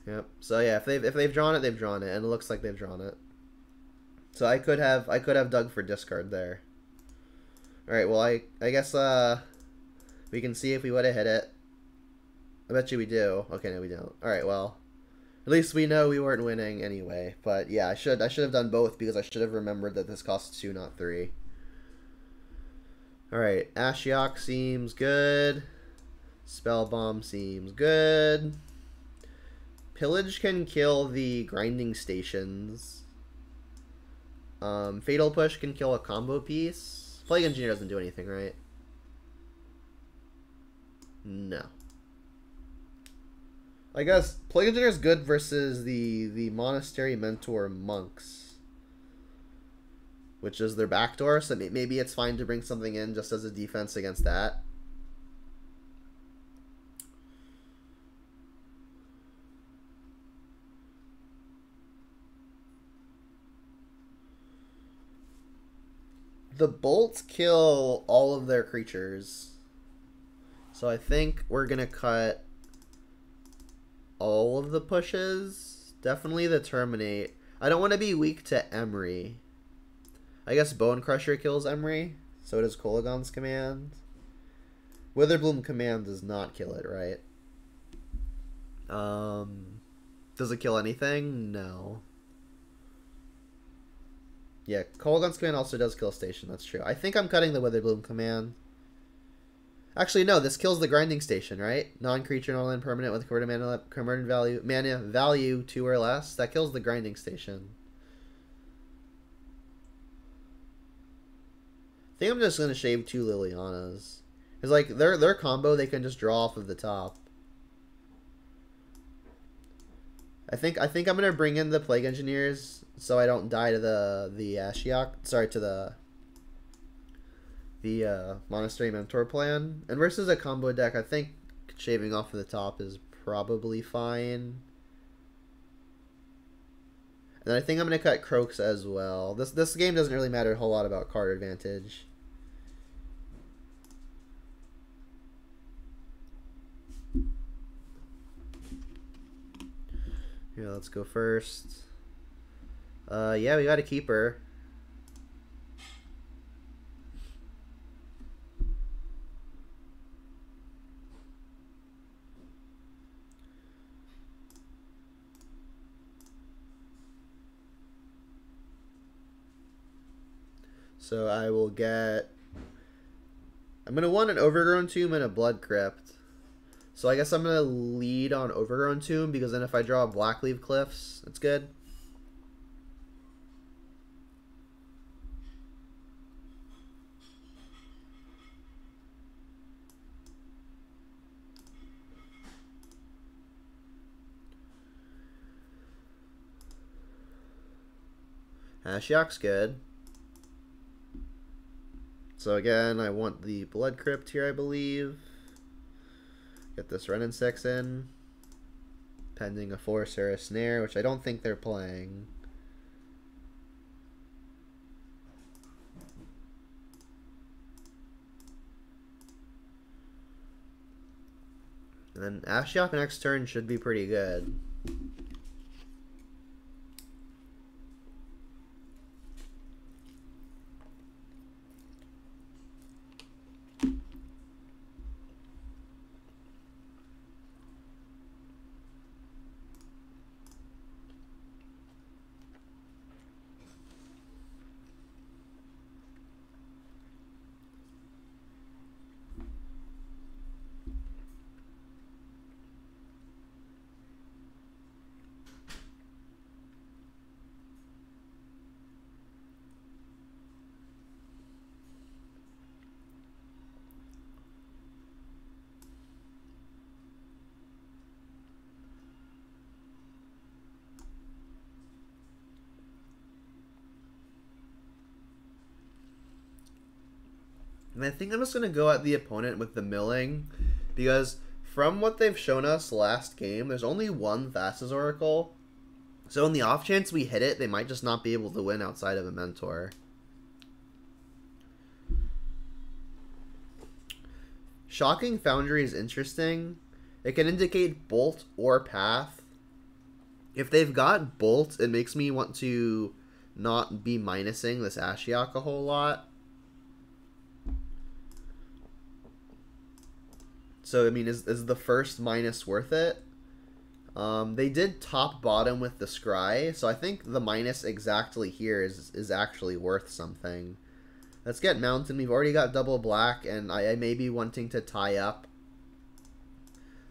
Yep. So, yeah, if they've drawn it, they've drawn it. And it looks like they've drawn it. So I could have dug for discard there. Alright, well, I guess we can see if we would have hit it. I bet you we do. Okay, no, we don't. Alright, well. At least we know we weren't winning anyway. But yeah, I should have done both, because I should have remembered that this costs 2, not 3. Alright, Ashiok seems good. Spell Bomb seems good. Pillage can kill the grinding stations. Fatal Push can kill a combo piece. Plague Engineer doesn't do anything, right? No. I guess Plague Engineer is good versus the Monastery Mentor Monks, which is their backdoor, so maybe it's fine to bring something in just as a defense against that. The bolts kill all of their creatures, so I think we're gonna cut all of the pushes. Definitely the Terminate. I don't want to be weak to Emery. I guess Bonecrusher kills Emery. So does Kolagon's command. Witherbloom command does not kill it, right? Does it kill anything? No. Yeah, Kolagon's command also does kill Station. That's true. I think I'm cutting the Witherbloom command. Actually, no, this kills the Grinding Station, right? Non-creature, non-land permanent with converted mana value 2 or less. That kills the Grinding Station. I think I'm just gonna shave 2 Lilianas. It's like their combo they can just draw off of the top. I think I'm gonna bring in the Plague Engineers so I don't die to the Ashiok. Sorry, to the Monastery Mentor plan. And versus a combo deck, I think shaving off of the top is probably fine. And then I think I'm going to cut Croaks as well. This game doesn't really matter a whole lot about card advantage. Yeah, let's go first. Yeah, we got a keeper. So I will get... I'm going to want an Overgrown Tomb and a Blood Crypt. So I guess I'm going to lead on Overgrown Tomb, because then if I draw Blackleaf Cliffs, it's good. Ashiok's good. So again, I want the Blood Crypt here, I believe. Get this Renin 6 in. Pending a Force or a Snare, which I don't think they're playing. And then Ashiok next turn should be pretty good. And I think I'm just going to go at the opponent with the milling, because from what they've shown us last game, there's only one Thassa's Oracle. So in the off chance we hit it, they might just not be able to win outside of a Mentor. Shocking Foundry is interesting. It can indicate Bolt or Path. If they've got Bolt, it makes me want to not be minusing this Ashiok a whole lot. So, I mean, is the first minus worth it? They did top bottom with the Scry, so I think the minus exactly here is actually worth something. Let's get Mountain. We've already got double black, and I may be wanting to tie up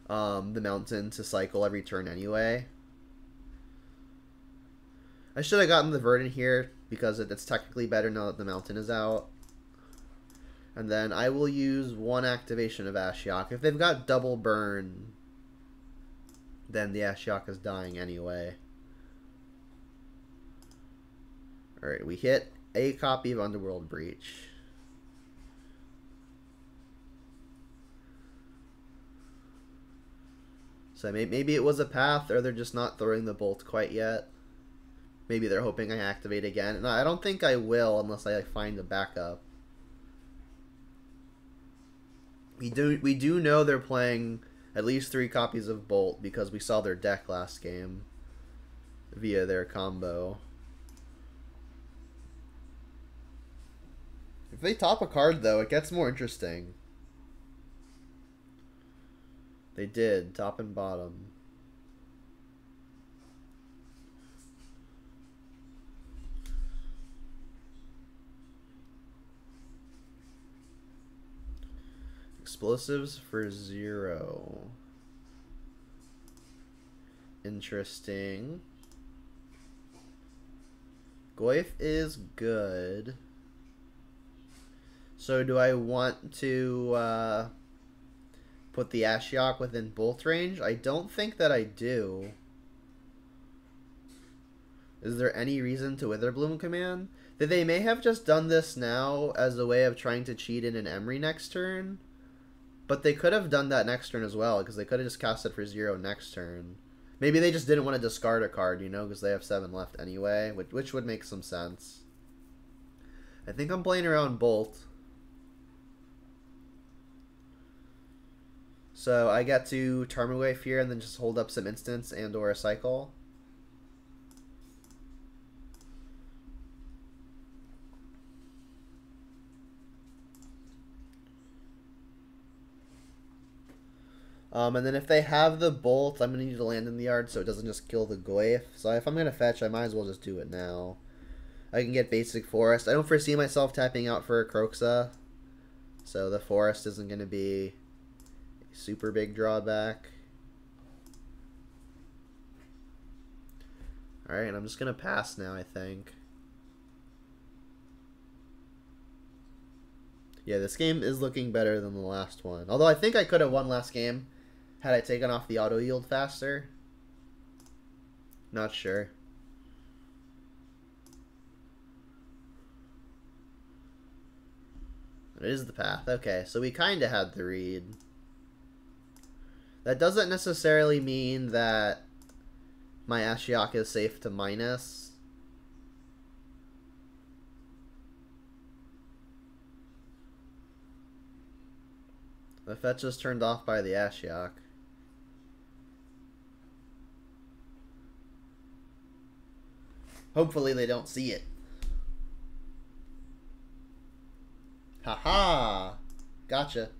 the Mountain to cycle every turn anyway. I should have gotten the Verdant here, because it's technically better now that the Mountain is out. And then I will use one activation of Ashiok. If they've got double burn, then the Ashiok is dying anyway. Alright, we hit a copy of Underworld Breach. So maybe it was a path, or they're just not throwing the bolt quite yet. Maybe they're hoping I activate again. And I don't think I will unless I find a backup. We do know they're playing at least 3 copies of Bolt because we saw their deck last game via their combo. If they top a card, though, it gets more interesting. They did, top and bottom. Explosives for 0. Interesting. Goyf is good. So do I want to put the Ashiok within bolt range? I don't think that I do. Is there any reason to Witherbloom command? That they may have just done this now as a way of trying to cheat in an Emery next turn. But they could have done that next turn as well, because they could have just cast it for 0 next turn. Maybe they just didn't want to discard a card, you know, because they have 7 left anyway, which would make some sense. I think I'm playing around Bolt. So I get to Tarmogoyf here and then just hold up some instants and or a cycle. And then if they have the Bolt, I'm going to need to land in the yard so it doesn't just kill the Goyf. So if I'm going to fetch, I might as well just do it now. I can get basic Forest. I don't foresee myself tapping out for a Kroxa. So the Forest isn't going to be a super big drawback. Alright, I'm just going to pass now, I think. Yeah, this game is looking better than the last one. Although I think I could have won last game had I taken off the auto yield faster. Not sure. It is the path. Okay, so we kind of had the read. That doesn't necessarily mean that my Ashiok is safe to minus. The fetch is turned off by the Ashiok. Hopefully they don't see it. Haha! Gotcha.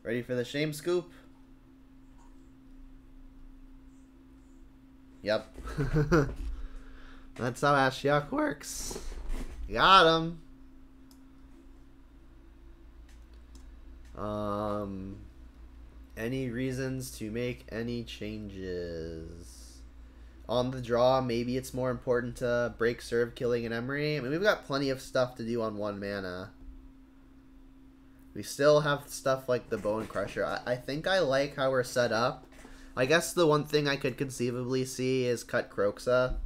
Ready for the shame scoop? Yep. That's how Ashiok works. Got him. Any reasons to make any changes? On the draw, maybe it's more important to break serve, killing an Emery. I mean, we've got plenty of stuff to do on 1 mana. We still have stuff like the Bonecrusher. I think I like how we're set up. I guess the one thing I could conceivably see is cut Kroxa.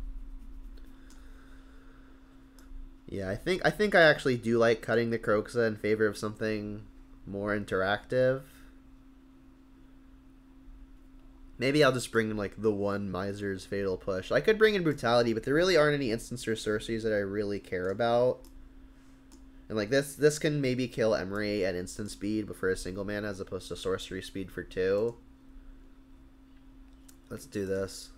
Yeah, I think I actually do like cutting the Kroxa in favor of something more interactive. Maybe I'll just bring in like the one Miser's Fatal Push. I could bring in Brutality, but there really aren't any instants or sorceries that I really care about. And like this can maybe kill Emery at instant speed, but for a single mana as opposed to sorcery speed for 2. Let's do this.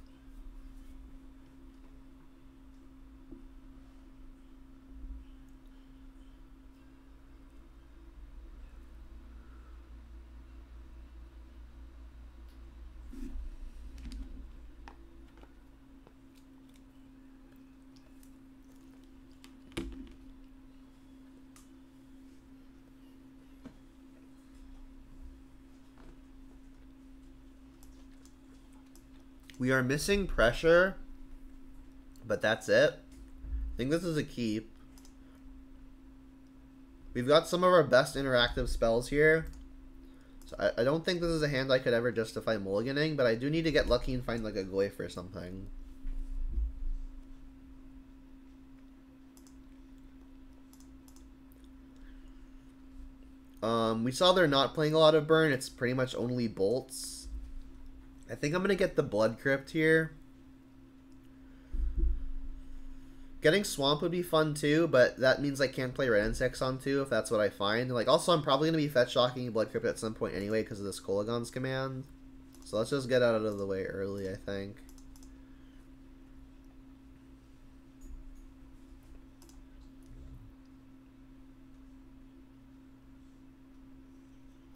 We are missing pressure, but that's it. I think this is a keep. We've got some of our best interactive spells here. So I don't think this is a hand I could ever justify mulliganing, but I do need to get lucky and find like a Goyf or something. We saw they're not playing a lot of burn. It's pretty much only bolts. I think I'm going to get the Blood Crypt here. Getting Swamp would be fun too, but that means I can't play Red Insects on 2 if that's what I find. Like, also, I'm probably going to be fetch shocking Blood Crypt at some point anyway because of this Kolaghan's command. So let's just get out of the way early, I think.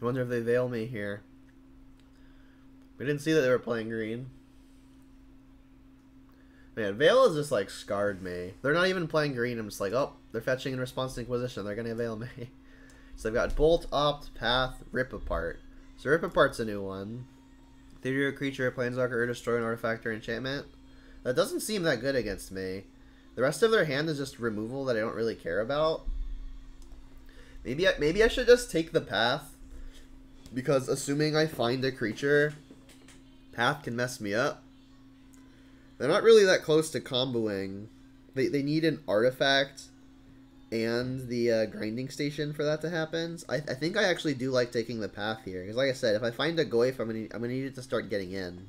I wonder if they veil me here. We didn't see that they were playing green. Man, Veil has just like scarred me. They're not even playing green. I'm just like, oh, they're fetching in response to Inquisition. They're gonna Veil me. So they've got Bolt, Opt, Path, Rip Apart. So Rip Apart's a new one. Theory of a creature, Planeswalker, or destroy an artifact or enchantment. That doesn't seem that good against me. The rest of their hand is just removal that I don't really care about. Maybe I should just take the Path. Because assuming I find a creature, Path can mess me up. They're not really that close to comboing. They need an artifact and the grinding station for that to happen. So I think I actually do like taking the Path here. Because like I said, if I find a Goyf, I'm gonna need it to start getting in.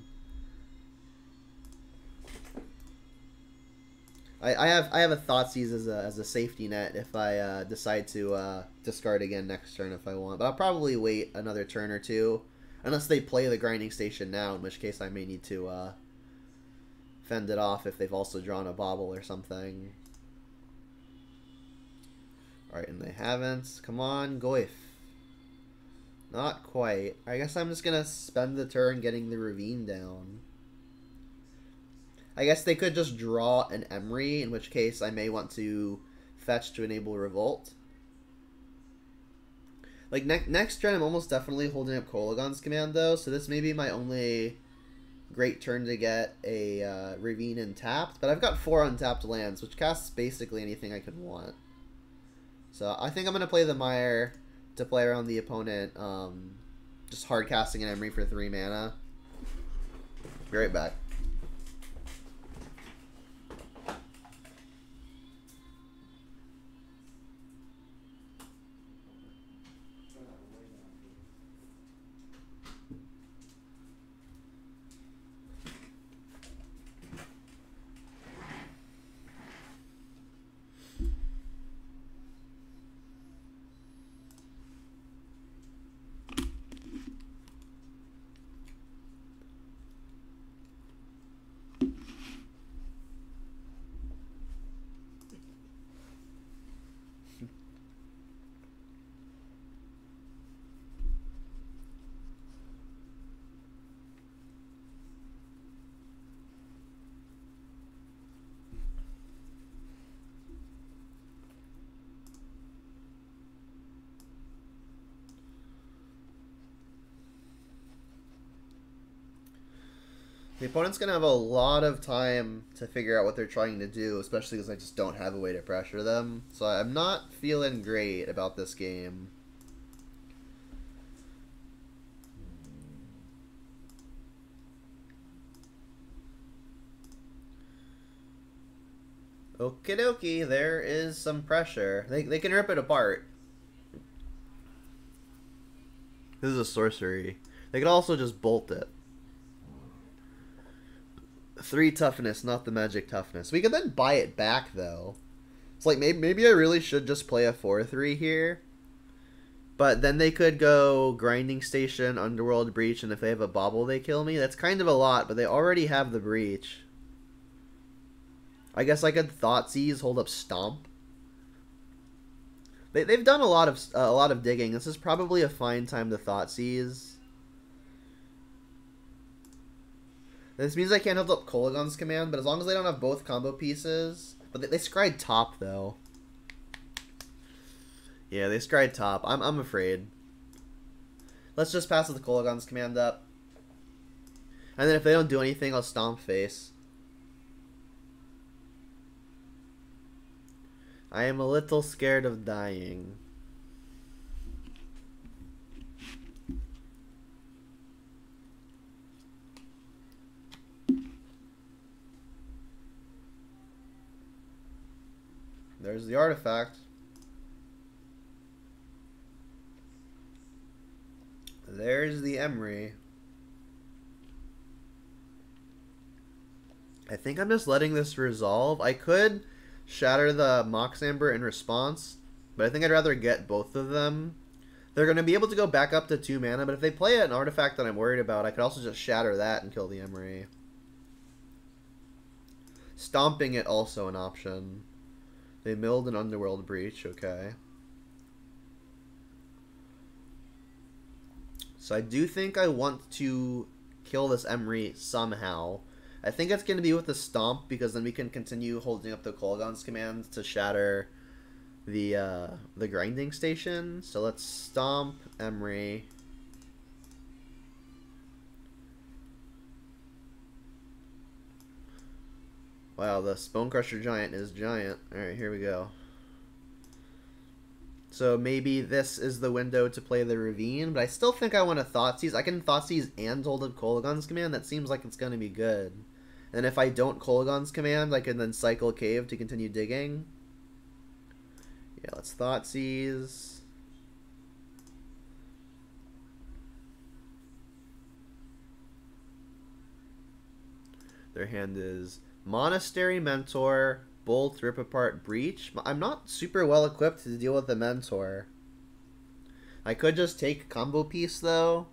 I have a Thoughtseize as a safety net if I decide to discard again next turn if I want. But I'll probably wait another turn or two. Unless they play the grinding station now, in which case I may need to fend it off if they've also drawn a Bauble or something. Alright, and they haven't. Come on, Goyf. Not quite. I guess I'm just going to spend the turn getting the Ravine down. I guess they could just draw an Emery, in which case I may want to fetch to enable Revolt. Like, next turn I'm almost definitely holding up Kolaghan's command, though, so this may be my only great turn to get a Ravine untapped. But I've got 4 untapped lands, which casts basically anything I could want. So I think I'm going to play the Mire to play around the opponent, just hard casting an Emery for 3 mana. Be right back. The opponent's going to have a lot of time to figure out what they're trying to do, especially because I just don't have a way to pressure them. So I'm not feeling great about this game. Okie dokie, there is some pressure. They can rip it apart. This is a sorcery. They could also just bolt it. 3 toughness, not the magic toughness. We could then buy it back, though. It's like, maybe I really should just play a 4-3 here. But then they could go Grinding Station, Underworld Breach, and if they have a Bobble, they kill me. That's kind of a lot, but they already have the Breach. I guess I could Thoughtseize, hold up Stomp. They've done a lot of digging. This is probably a fine time to Thoughtseize. This means I can't hold up Kolaghan's Command, but as long as they don't have both combo pieces... But they scryed top, though. Yeah, they scryed top. I'm afraid. Let's just pass the Kolaghan's Command up. And then if they don't do anything, I'll Stomp face. I am a little scared of dying. There's the artifact. There's the Emery. I think I'm just letting this resolve. I could shatter the Mox Amber in response, but I think I'd rather get both of them. They're going to be able to go back up to 2 mana, but if they play an artifact that I'm worried about, I could also just shatter that and kill the Emery. Stomping it also an option. They milled an Underworld Breach, okay. So I do think I want to kill this Emery somehow. I think it's going to be with the Stomp, because then we can continue holding up the Kolaghan's Command to shatter the Grinding Station. So let's Stomp Emery. Wow, the Bonecrusher Giant is giant. Alright, here we go. So maybe this is the window to play the Ravine, but I still think I want to Thoughtseize. I can Thoughtseize and hold up Kolaghan's Command. That seems like it's going to be good. And if I don't Kolaghan's Command, I can then cycle Cave to continue digging. Yeah, let's Thoughtseize. Their hand is Monastery, Mentor, Bolt, Rip Apart, Breach. I'm not super well equipped to deal with the Mentor. I could just take Combo Piece, though.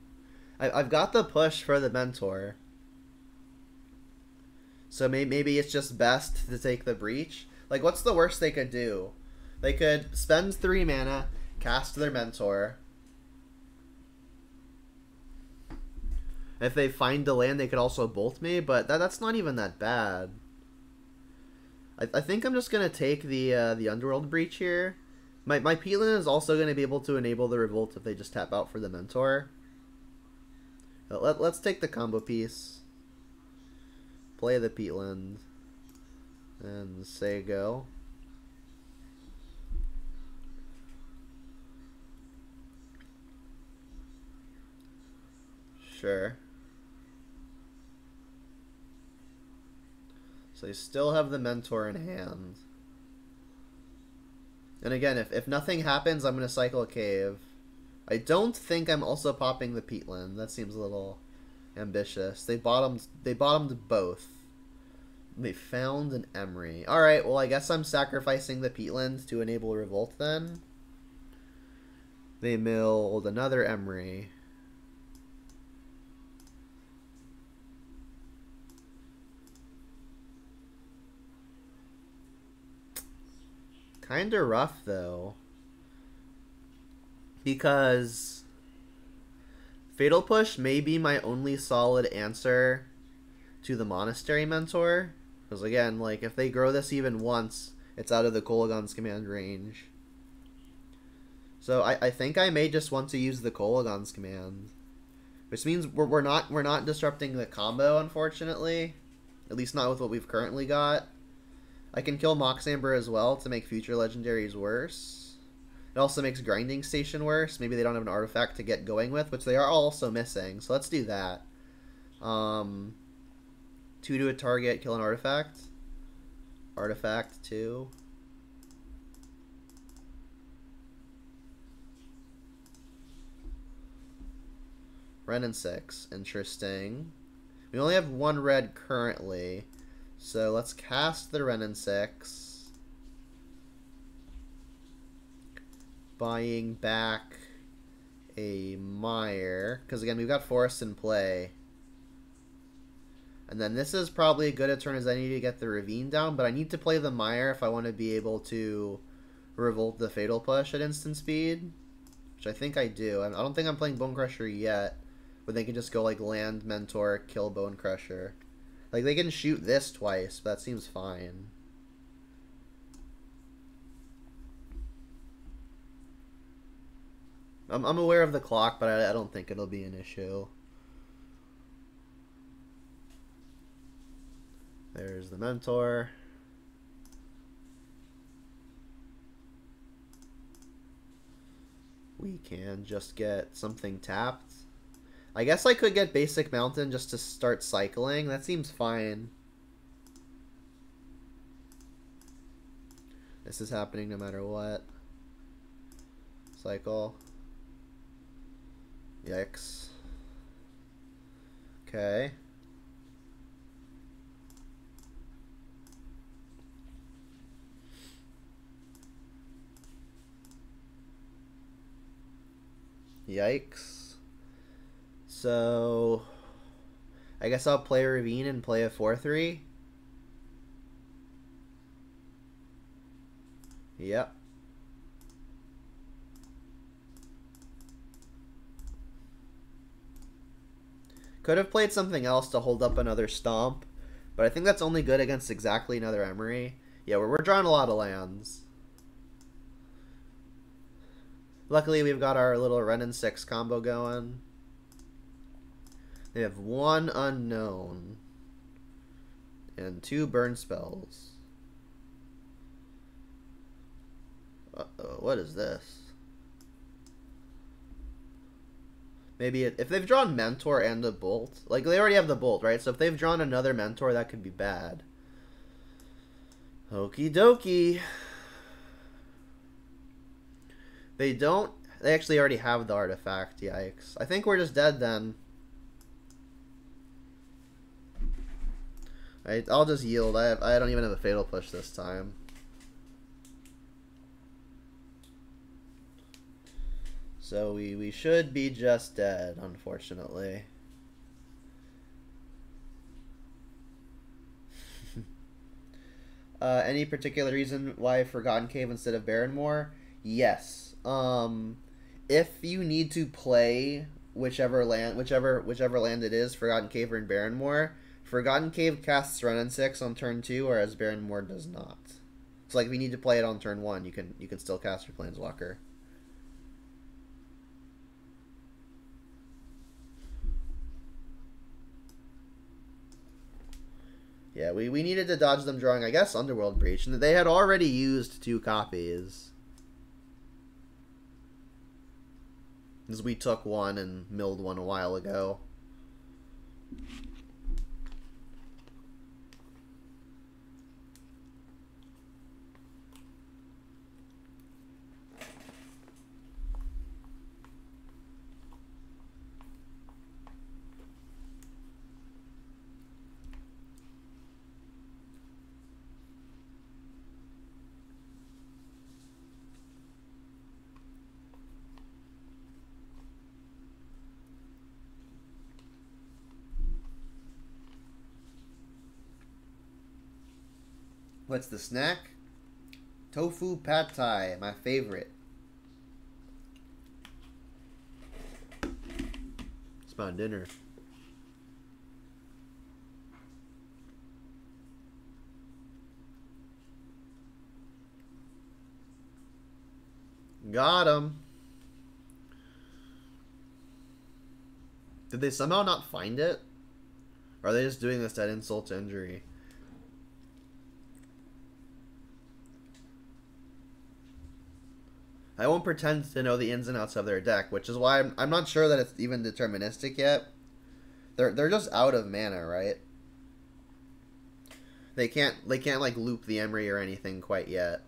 I've got the push for the Mentor. So maybe it's just best to take the Breach. Like, what's the worst they could do? They could spend 3 mana, cast their Mentor. If they find a land, they could also Bolt me, but that's not even that bad. I think I'm just going to take the Underworld Breach here. My Peatland is also going to be able to enable the Revolt if they just tap out for the Mentor. Let's take the combo piece. Play the Peatland. And say go. Sure. So you still have the Mentor in hand. And again, if nothing happens, I'm going to cycle a Cave. I don't think I'm also popping the Peatland. That seems a little ambitious. They bottomed both. They found an Emery. Alright, well I guess I'm sacrificing the Peatland to enable Revolt then. They milled another Emery. Kinda rough, though. Because Fatal Push may be my only solid answer to the Monastery Mentor. Because, again, like, if they grow this even once, it's out of the Kolaghan's Command range. So I think I may just want to use the Kolaghan's Command. which means we're not disrupting the combo, unfortunately. At least not with what we've currently got. I can kill Mox Amber as well to make future legendaries worse. It also makes Grinding Station worse. Maybe they don't have an artifact to get going with, which they are also missing. So let's do that. 2 to a target, kill an artifact. Artifact 2. Ren and 6. Interesting. We only have 1 red currently. So let's cast the Ren and 6. Buying back a Mire. Because again, we've got Forest in play. And then this is probably as good a turn as I need to get the Ravine down. But I need to play the Mire if I want to be able to Revolt the Fatal Push at instant speed. Which I think I do. I don't think I'm playing Bonecrusher yet. But they can just go like land, mentor, kill Bonecrusher. Like they can shoot this twice, but that seems fine. I'm aware of the clock, but I don't think it'll be an issue. There's the mentor. We can just get something tapped. I guess I could get Basic Mountain just to start cycling. That seems fine. This is happening no matter what. Cycle. Yikes. Okay. Yikes. So, I guess I'll play Ravine and play a 4-3. Yep. Could have played something else to hold up another Stomp, but I think that's only good against exactly another Emery. Yeah, we're drawing a lot of lands. Luckily, we've got our little Ren and 6 combo going. They have 1 unknown and 2 burn spells. Uh-oh, what is this? Maybe if they've drawn Mentor and a Bolt, like they already have the Bolt, right? So if they've drawn another Mentor, that could be bad. Okie dokie. They don't. They actually already have the artifact. Yikes. I think we're just dead then. I'll just yield. I don't even have a Fatal Push this time. So we should be just dead, unfortunately. Any particular reason why Forgotten Cave instead of Barrenmoor? Yes. If you need to play whichever land it is, Forgotten Cave or in Barrenmoor, Forgotten Cave casts Ren and 6 on turn 2, whereas Barrenmoor does not. So like if you need to play it on turn 1, you can still cast your Planeswalker. Yeah, we needed to dodge them drawing, I guess, Underworld Breach. And they had already used 2 copies. Because we took 1 and milled 1 a while ago. What's the snack? Tofu pad thai, my favorite. It's my dinner. Got him. Did they somehow not find it? Or are they just doing this to add insult to injury? I won't pretend to know the ins and outs of their deck, which is why I'm not sure that it's even deterministic yet. They're just out of mana, right? They can't like loop the Emery or anything quite yet.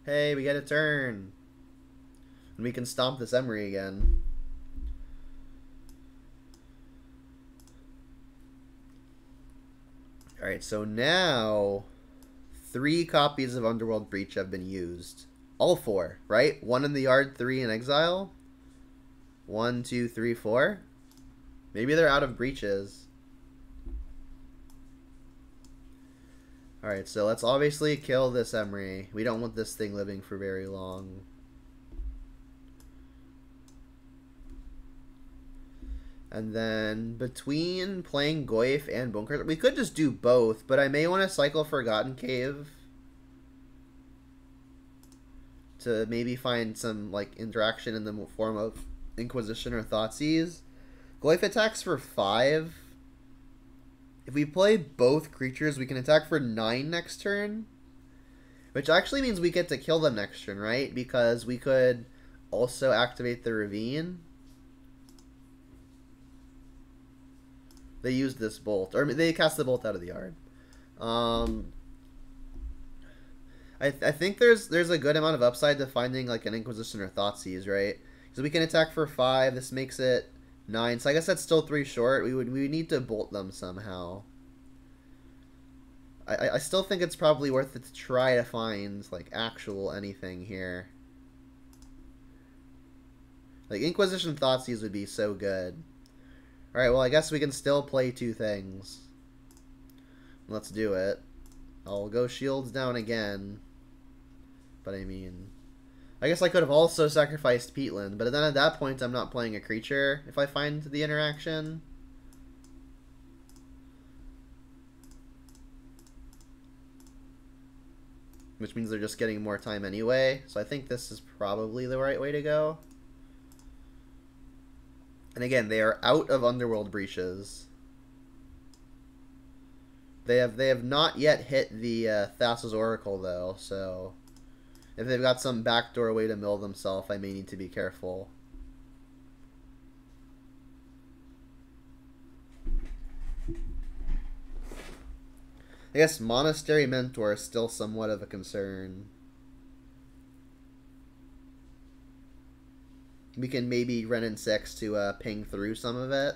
Hey, we get a turn. And we can stomp this Emery again. Alright, so now 3 copies of Underworld Breach have been used. All 4, right? 1 in the yard, 3 in exile. 1, 2, 3, 4. Maybe they're out of breaches. Alright, so let's obviously kill this Emery. We don't want this thing living for very long. And then between playing Goyf and Bonecrusher, we could just do both, but I may want to cycle Forgotten Cave to maybe find some like interaction in the form of Inquisition or Thoughtseize. Goyf attacks for 5. If we play both creatures, we can attack for 9 next turn, which actually means we get to kill them next turn, right? Because we could also activate the Ravine. They used this bolt, or they cast the bolt out of the yard. I think there's a good amount of upside to finding like an Inquisition or Thoughtseize, right? So we can attack for 5. This makes it 9. So I guess that's still 3 short. We would need to bolt them somehow. I still think it's probably worth it to try to find like actual anything here. Like Inquisition Thoughtseize would be so good. Alright, well I guess we can still play 2 things. Let's do it. I'll go shields down again. But I mean, I guess I could have also sacrificed Peatland, but then at that point I'm not playing a creature if I find the interaction. Which means they're just getting more time anyway. So I think this is probably the right way to go. And again, they are out of Underworld Breaches. They have not yet hit the Thassa's Oracle though, so if they've got some backdoor way to mill themselves, I may need to be careful. I guess Monastery Mentor is still somewhat of a concern. We can maybe run in 6 to ping through some of it.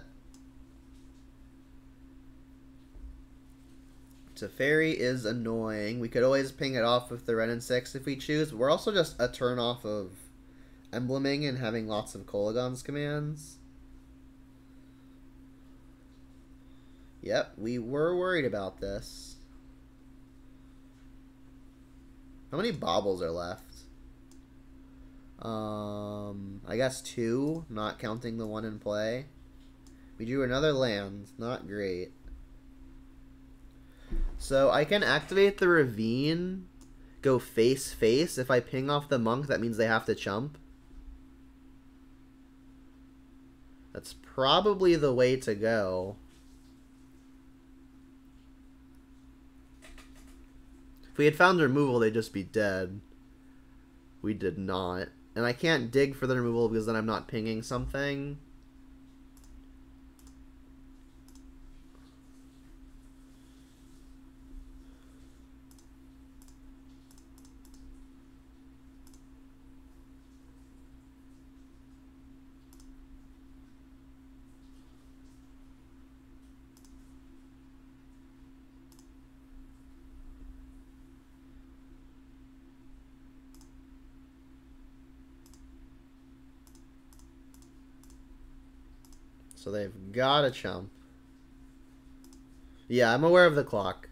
Teferi is annoying. We could always ping it off with the Ren 6 if we choose. We're also just a turn off of embleming and having lots of Kolaghan's commands. Yep, we were worried about this. How many baubles are left? I guess 2, not counting the one in play. We drew another land. Not great. So I can activate the Ravine, go face. If I ping off the monk, that means they have to chump. That's probably the way to go. If we had found removal, they'd just be dead. We did not. And I can't dig for the removal because then I'm not pinging something. So they've got to chump. Yeah, I'm aware of the clock.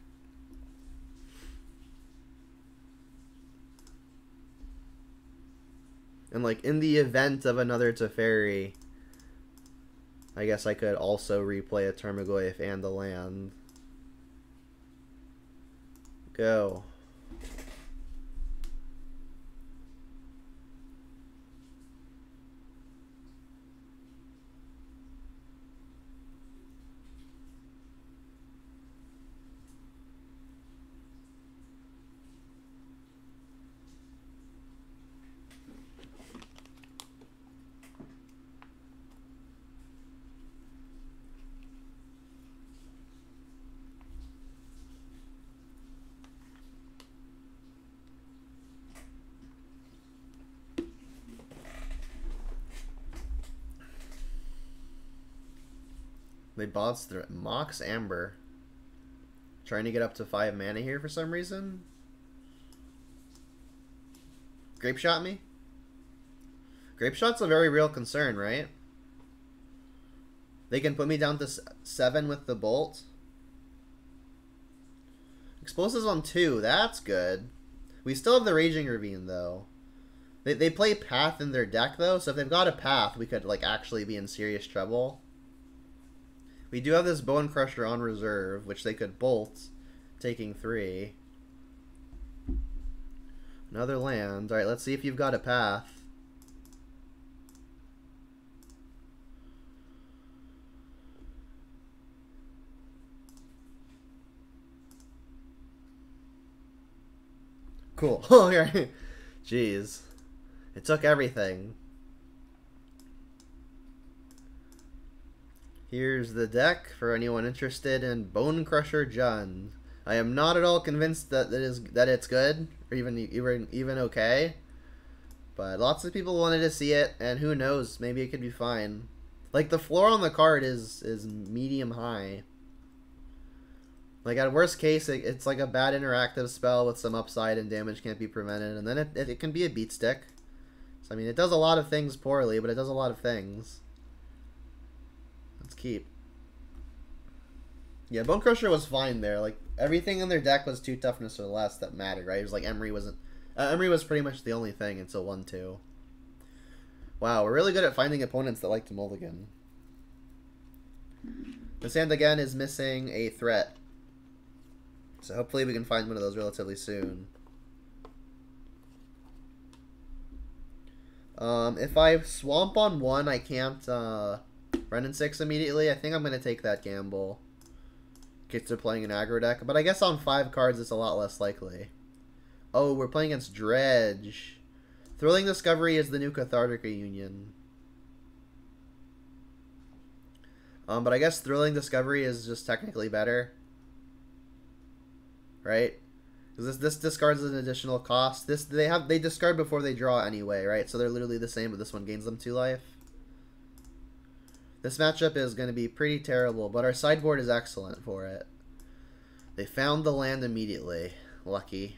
And like in the event of another Teferi, I guess I could also replay a Tarmogoyf and the land. Go. They bots through Mox Amber. Trying to get up to 5 mana here for some reason. Grape Shot me? Grape Shot's a very real concern, right? They can put me down to 7 with the bolt. Explosives on 2, that's good. We still have the Raging Ravine, though. They play Path in their deck, though, so if they've got a Path, we could like actually be in serious trouble. We do have this Bonecrusher on reserve, which they could bolt, taking 3. Another land. Alright, let's see if you've got a Path. Cool. Oh, yeah. Jeez. It took everything. Here's the deck for anyone interested in Bonecrusher Jund. I am not at all convinced that it's good or even okay, but lots of people wanted to see it, and who knows, maybe it could be fine. Like the floor on the card is medium high. Like at worst case, it's like a bad interactive spell with some upside and damage can't be prevented, and then it can be a beat stick. So I mean, it does a lot of things poorly, but it does a lot of things. Let's keep. Yeah, Bonecrusher was fine there. Like everything in their deck was 2 toughness or less that mattered, right? It was like Emery wasn't. Emery was pretty much the only thing until 1/2. Wow, we're really good at finding opponents that like to mulligan. This hand again is missing a threat, so hopefully we can find one of those relatively soon. If I swamp on 1, I can't run in 6 immediately. I think I'm going to take that gamble. Kids are playing an aggro deck, but I guess on 5 cards it's a lot less likely. Oh, we're playing against Dredge. Thrilling Discovery is the new Cathartic Reunion. But I guess Thrilling Discovery is just technically better. Right? Because this discards an additional cost. They discard before they draw anyway, right? So they're literally the same, but this one gains them 2 life. This matchup is going to be pretty terrible, but our sideboard is excellent for it. They found the land immediately. Lucky.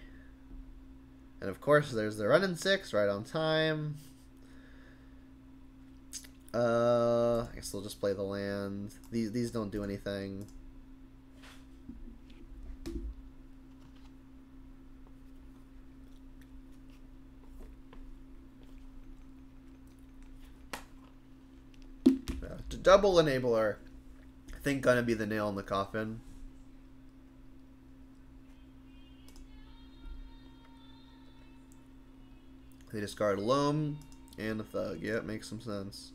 And of course, there's the run in 6 right on time. I guess they'll just play the land. These don't do anything. Double enabler. I think gonna be the nail in the coffin. They discard Loam and a Thug. Yeah, it makes some sense.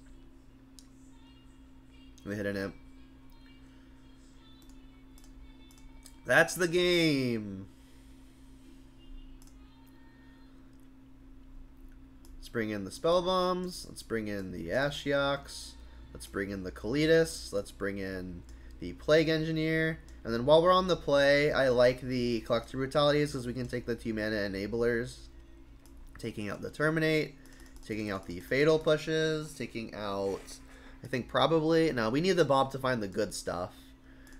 They hit an imp. That's the game. Let's bring in the Spell Bombs. Let's bring in the Ashioks. Let's bring in the Kalitas. Let's bring in the Plague Engineer. And then while we're on the play, I like the Collector Brutalities because we can take the 2 mana enablers. Taking out the Terminate. Taking out the Fatal Pushes. Taking out, I think probably, no, we need the Bob to find the good stuff.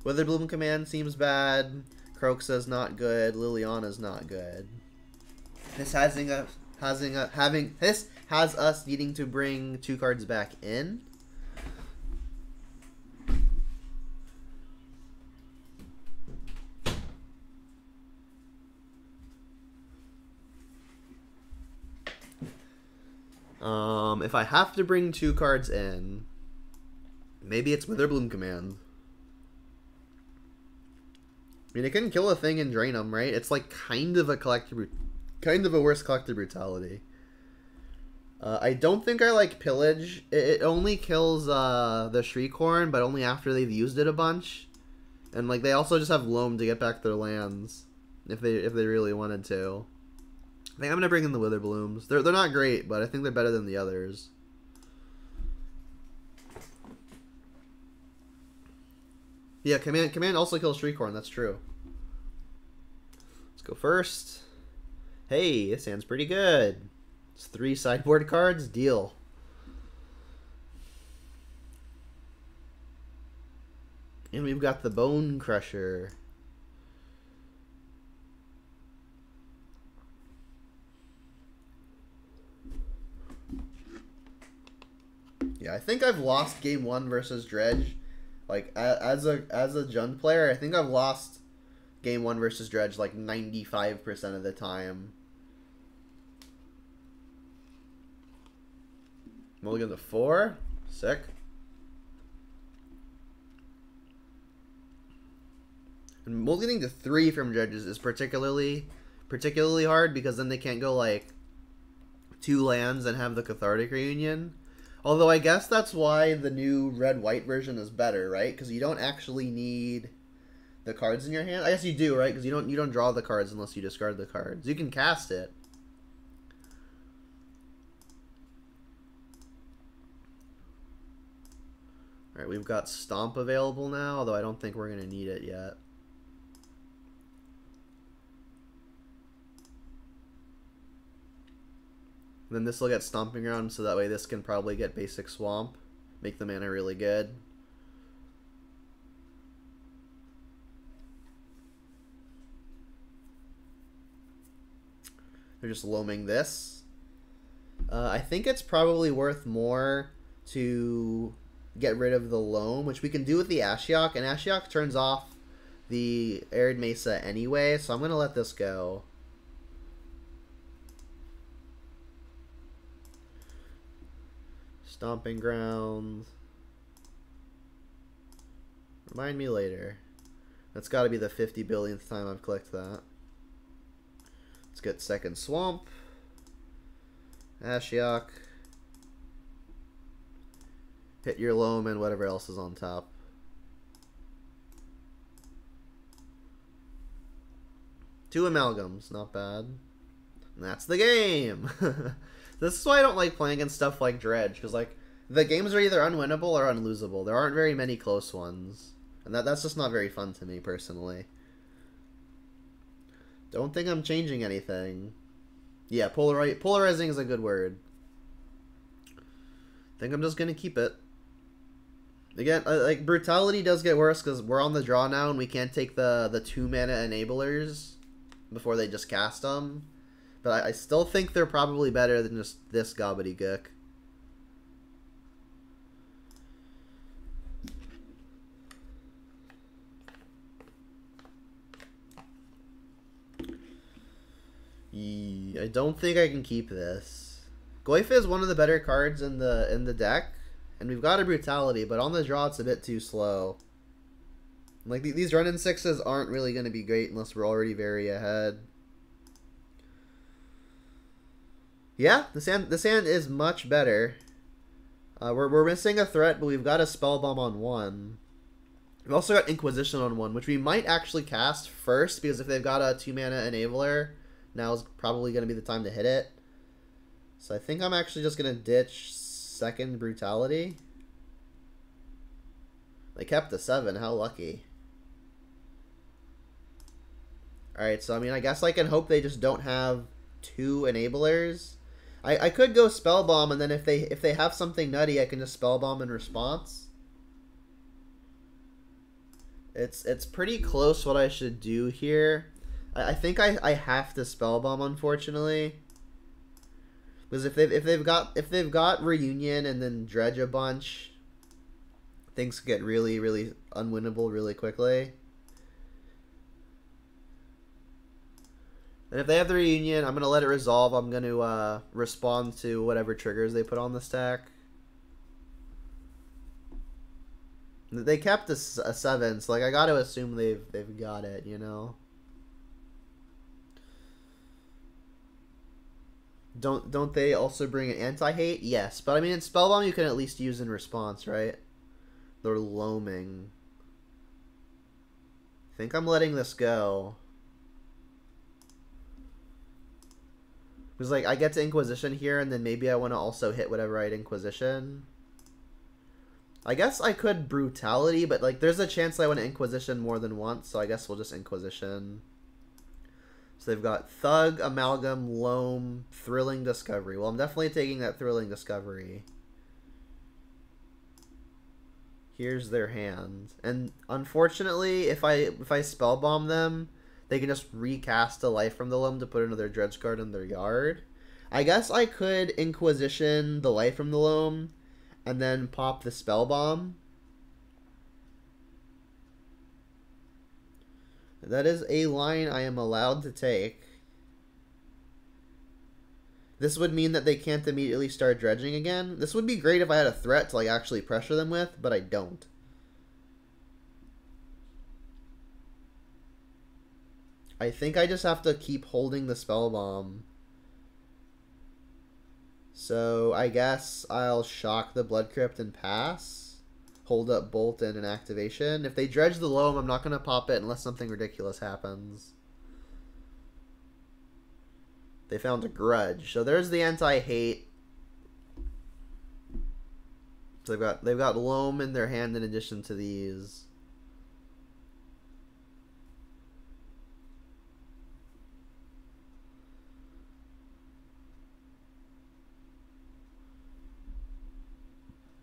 Witherbloom Command seems bad. Croxa's not good. Liliana's not good. This has us needing to bring 2 cards back in. If I have to bring 2 cards in, maybe it's Witherbloom Command. I mean, it can kill a thing and drain them, right? It's like kind of a worse Collector Brutality. I don't think I like Pillage. It only kills the Shriekhorn, but only after they've used it a bunch. And like they also just have Loam to get back their lands if they really wanted to. I think I'm gonna bring in the Witherblooms. They're not great, but I think they're better than the others. Yeah, command also kills Shriekhorn. That's true. Let's go first. Hey, this hand's pretty good. It's 3 sideboard cards. Deal. And we've got the Bonecrusher. Yeah, I think I've lost game 1 versus Dredge. Like, as a Jund player, I think I've lost game 1 versus Dredge like 95% of the time. Mulligan to 4. Sick. And mulliganing to 3 from Dredges is particularly hard because then they can't go like 2 lands and have the Cathartic Reunion. Although I guess that's why the new red-white version is better, right? Because you don't actually need the cards in your hand. I guess you do, right? Because you don't draw the cards unless you discard the cards. You can cast it. All right, we've got Stomp available now, although I don't think we're going to need it yet. Then this will get Stomping Ground, so that way this can probably get basic Swamp. Make the mana really good. They're just loaming this. I think it's probably worth more to get rid of the loam, which we can do with the Ashiok, and Ashiok turns off the Arid Mesa anyway, so I'm going to let this go. Stomping Grounds. Remind me later. That's got to be the 50 billionth time I've clicked that. Let's get second Swamp. Ashiok. Hit your loam and whatever else is on top. Two amalgams, not bad. And that's the game! This is why I don't like playing against stuff like Dredge, because like the games are either unwinnable or unlosable. There aren't very many close ones. And that's just not very fun to me, personally. Don't think I'm changing anything. Yeah, polarizing is a good word. Think I'm just going to keep it. Again, like, Brutality does get worse because we're on the draw now and we can't take the 2 mana enablers before they just cast them. But I still think they're probably better than just this gobbledygook. I don't think I can keep this. Goifa is one of the better cards in the deck, and we've got a Brutality, but on the draw it's a bit too slow. Like these run-in 6s aren't really going to be great unless we're already very ahead. Yeah, the sand is much better. We're missing a threat, but we've got a Spellbomb on 1. We've also got Inquisition on 1, which we might actually cast first, because if they've got a 2 mana enabler, now is probably going to be the time to hit it. So I think I'm actually just going to ditch second Brutality. They kept the 7, how lucky. Alright, so I mean, I guess I can hope they just don't have 2 enablers. I could go Spellbomb, and then if they have something nutty, I can just Spellbomb in response. It's pretty close what I should do here. I think I have to Spellbomb, unfortunately, because if they've got Reunion and then Dredge a bunch, things get really unwinnable really quickly. And if they have the Reunion, I'm going to let it resolve. I'm going to respond to whatever triggers they put on the stack. They kept a 7, so like I got to assume they've got it, you know. Don't they also bring an anti-hate? Yes, but I mean in Spellbomb you can at least use in response, right? They're loaming. I think I'm letting this go. Because, like, I get to Inquisition here, and then maybe I want to also hit whatever I Inquisition. I guess I could Brutality, but, like, there's a chance I want to Inquisition more than once, so I guess we'll just Inquisition. So they've got Thug, Amalgam, Loam, Thrilling Discovery. Well, I'm definitely taking that Thrilling Discovery. Here's their hand. And unfortunately, if I spellbomb them, they can just recast a Life from the Loam to put another Dredge card in their yard. I guess I could Inquisition the Life from the Loam and then pop the Spellbomb. That is a line I am allowed to take. This would mean that they can't immediately start dredging again. This would be great if I had a threat to like actually pressure them with, but I don't. I think I just have to keep holding the spell bomb. So I guess I'll shock the Blood Crypt and pass. Hold up Bolt and an activation. If they dredge the Loam, I'm not going to pop it unless something ridiculous happens. They found a Grudge. So there's the anti-hate. So they've got Loam in their hand in addition to these.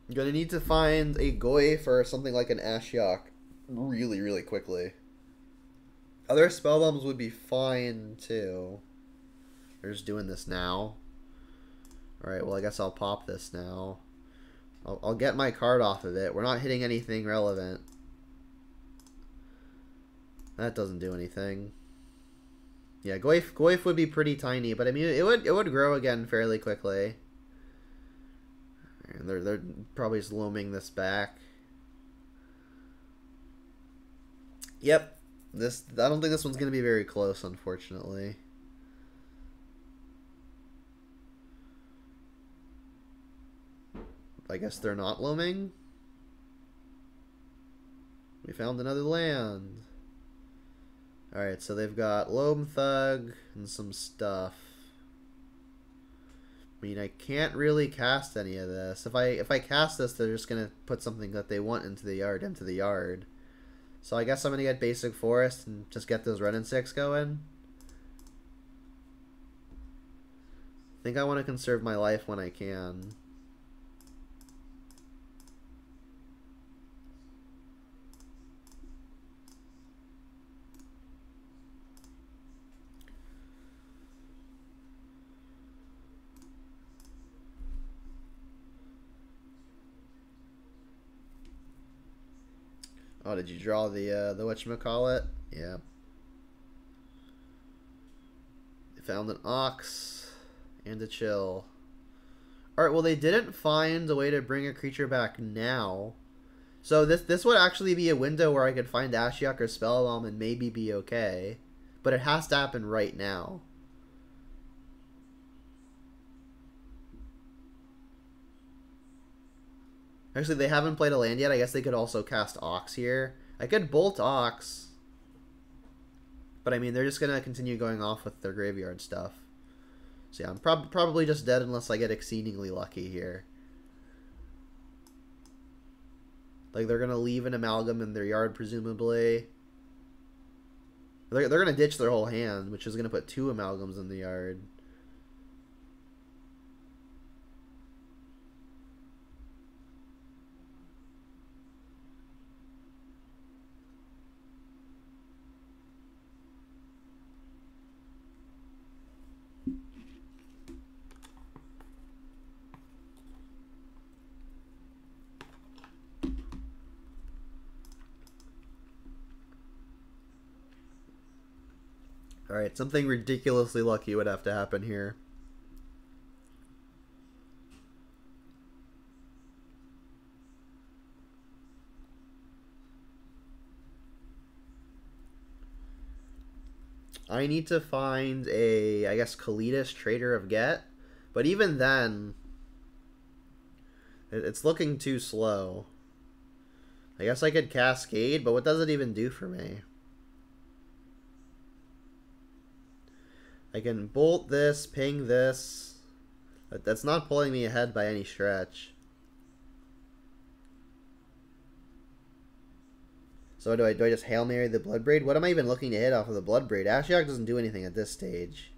I'm gonna need to find a Goy for something like an Ashiok really, really quickly. Other spellbombs would be fine too. They're just doing this now. Alright, well I guess I'll pop this now. I'll get my card off of it. We're not hitting anything relevant. That doesn't do anything. Yeah, Goyf would be pretty tiny, but I mean it would grow again fairly quickly. And they're probably just loaming this back. Yep. I don't think this one's gonna be very close, unfortunately. I guess they're not loaming. We found another land. Alright, so they've got Loam Thug and some stuff. I mean, I can't really cast any of this. If I cast this, they're just gonna put something that they want into the yard. So I guess I'm gonna get Basic Forest and just get those Ren and 6 going. I think I want to conserve my life when I can. Oh, did you draw the whatchamacallit? Yeah. They found an Ox and a Chill. Alright, well they didn't find a way to bring a creature back now. So this would actually be a window where I could find Ashiok or Spellbomb and maybe be okay. But it has to happen right now. Actually, they haven't played a land yet. I guess they could also cast Ox here. I could Bolt Ox. But I mean, they're just going to continue going off with their graveyard stuff. So yeah, I'm probably just dead unless I get exceedingly lucky here. Like, they're going to leave an Amalgam in their yard, presumably. They're going to ditch their whole hand, which is going to put 2 Amalgams in the yard. Alright, something ridiculously lucky would have to happen here. I need to find a, I guess, Kalidas Trader of Get. But even then, it's looking too slow. I guess I could Cascade, but what does it even do for me? I can Bolt this, ping this. That's not pulling me ahead by any stretch. So do I just Hail Mary the Bloodbraid? What am I even looking to hit off of the Bloodbraid? Ashiok doesn't do anything at this stage.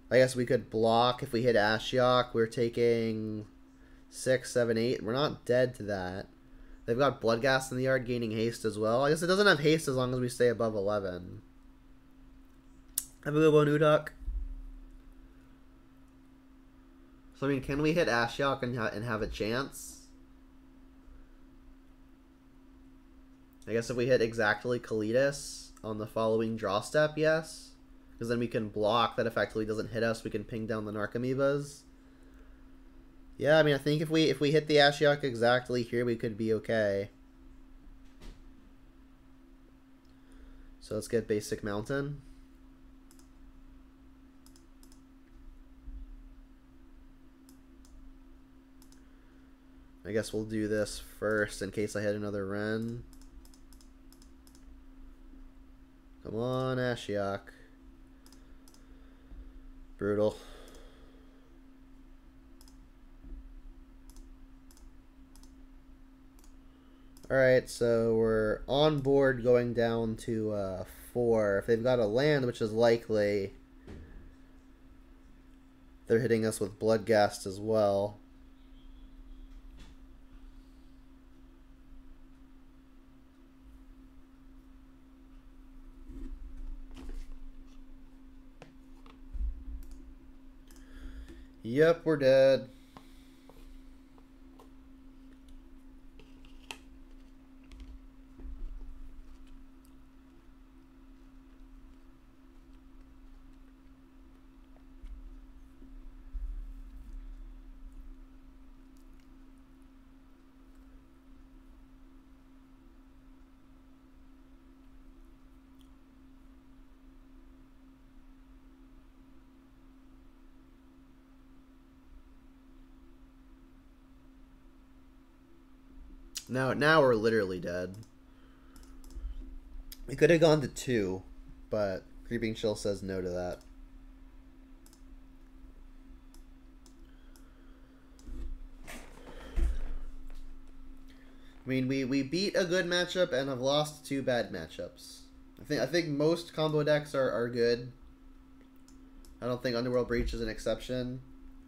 I guess we could block if we hit Ashiok. We're taking 6, 7, 8. We're not dead to that. They've got Bloodghast in the yard gaining haste as well. I guess it doesn't have haste as long as we stay above 11. Have a good one, Udok. So, I mean, can we hit Ashiok and have a chance? I guess if we hit exactly Kalidas on the following draw step, yes. Because then we can block that effectively doesn't hit us. We can ping down the Narcomoebas. Yeah, I mean, I think if we hit the Ashiok exactly here, we could be okay. So let's get basic Mountain. I guess we'll do this first in case I hit another Ren. Come on, Ashiok. Brutal. Alright, so we're on board going down to 4. If they've got a land, which is likely, they're hitting us with Bloodghast as well. Yep, we're dead. Now we're literally dead. We could have gone to 2, but Creeping Chill says no to that. I mean, we beat a good matchup and have lost 2 bad matchups. I think most combo decks are good. I don't think Underworld Breach is an exception.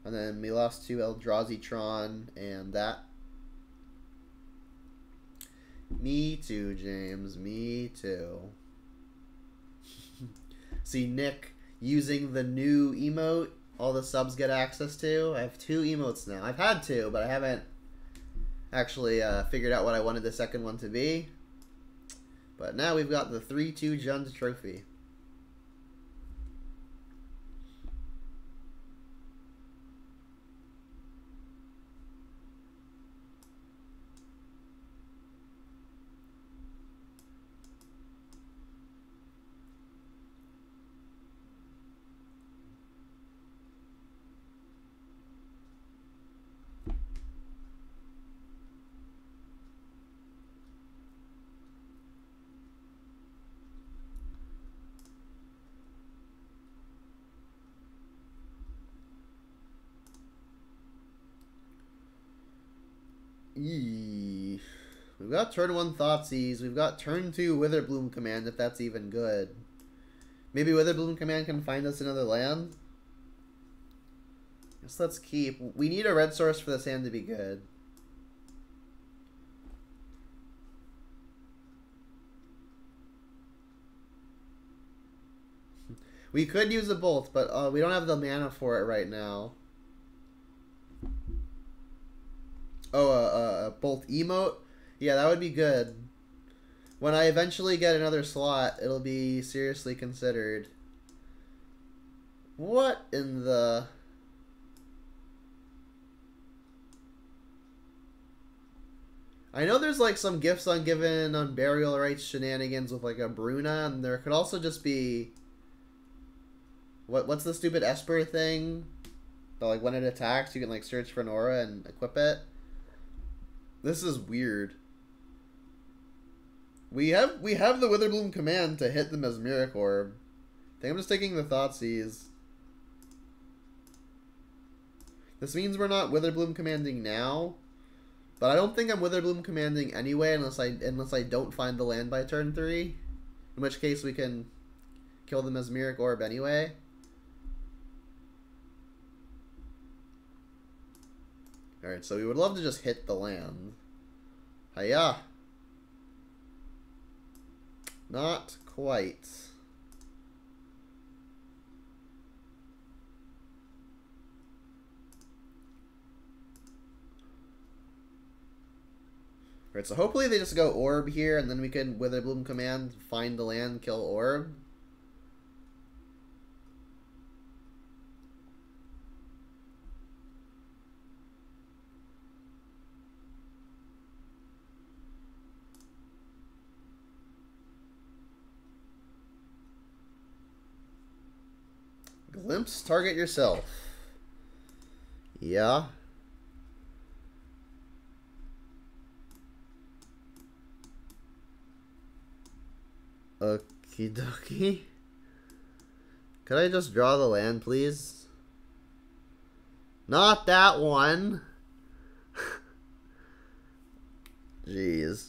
And then we lost to Eldrazi Tron and that. Me too, James. Me too. See Nick using the new emote all the subs get access to. I have 2 emotes now. I've had 2, but I haven't actually figured out what I wanted the second one to be. But now we've got the 3-2 Jund trophy. Eee. We've got turn 1 Thoughtseize. We've got turn 2 Witherbloom Command, if that's even good. Maybe Witherbloom Command can find us another land? Guess let's keep. We need a red source for this hand to be good. We could use a bolt, but we don't have the mana for it right now. Oh, a bolt emote? Yeah, that would be good. When I eventually get another slot, it'll be seriously considered. What in the... I know there's like some gifts ungiven on Burial Rites shenanigans with like a Bruna, and there could also just be... What's the stupid Esper thing? That like when it attacks, you can like search for an aura and equip it. This is weird. We have the Witherbloom command to hit the Mesmeric Orb. I think I'm just taking the Thoughtseize. This means we're not Witherbloom commanding now, but I don't think I'm Witherbloom commanding anyway unless I don't find the land by turn 3. In which case we can kill the Mesmeric Orb anyway. Alright, so we would love to just hit the land. Hiya. Not quite. Alright, so hopefully they just go orb here, and then we can, with a bloom command, find the land, kill orb. Glimpse, target yourself. Yeah. Okie dokie. Could I just draw the land, please? Not that one. Jeez.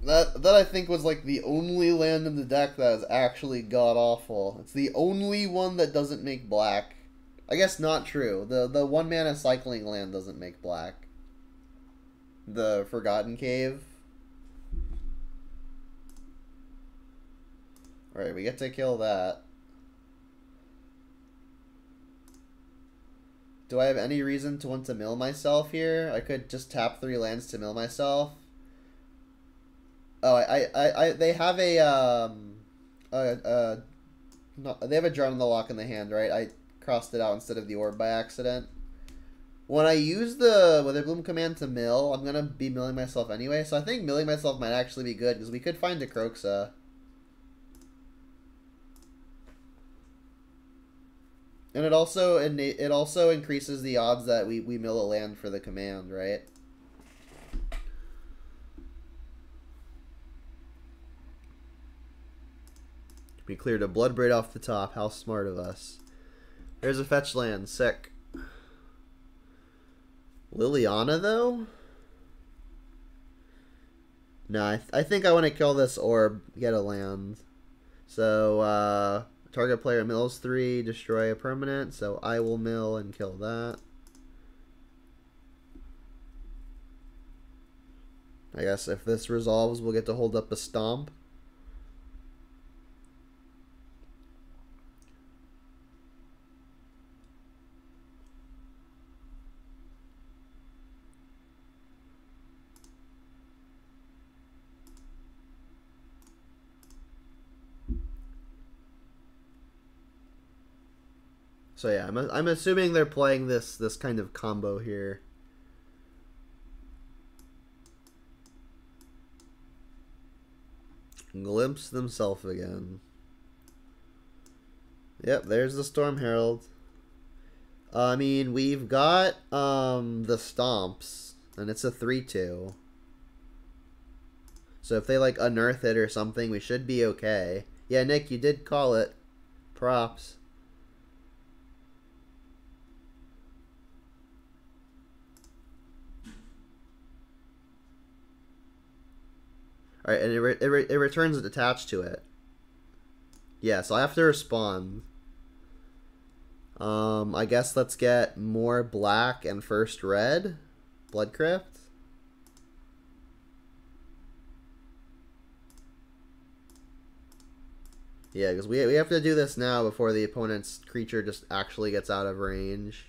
That I think was like the only land in the deck that is actually god awful. It's the only one that doesn't make black. I guess not true. The 1-mana cycling land doesn't make black. The Forgotten Cave. Alright, we get to kill that. Do I have any reason to want to mill myself here? I could just tap 3 lands to mill myself. Oh, they have no, they have a Drawn on the Lock in the hand, right? I crossed it out instead of the orb by accident. When I use the Witherbloom command to mill, I'm gonna be milling myself anyway, so I think milling myself might actually be good, because we could find a Croxa. And it also increases the odds that we mill a land for the command, right? We cleared a Bloodbraid off the top. How smart of us. There's a fetch land. Sick. Liliana, though? No, I think I want to kill this orb, get a land. So, target player mills 3, destroy a permanent. So I will mill and kill that. I guess if this resolves, we'll get to hold up a stomp. So yeah, I'm assuming they're playing this kind of combo here. Glimpse themselves again. Yep, there's the Storm Herald. I mean, we've got the Stomps, and it's a 3/2. So if they like unearth it or something, we should be okay. Yeah, Nick, you did call it. Props. Alright, and it returns it attached to it. Yeah, so I have to respond. I guess let's get more black and first red. Blood Crypt. Yeah, because we have to do this now before the opponent's creature just actually gets out of range.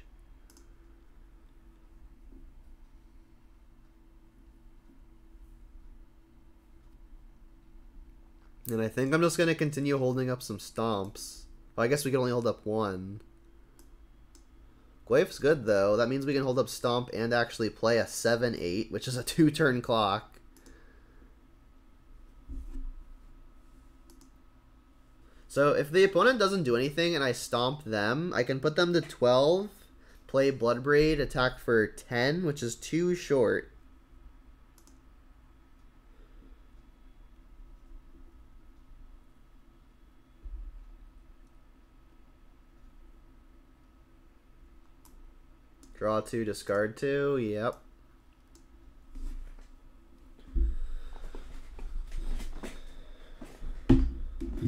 And I think I'm just going to continue holding up some stomps. Well, I guess we can only hold up one. Gwaif's good, though. That means we can hold up stomp and actually play a 7/8, which is a 2-turn clock. So if the opponent doesn't do anything and I stomp them, I can put them to 12, play Bloodbraid, attack for 10, which is too short. Draw 2, discard 2, yep.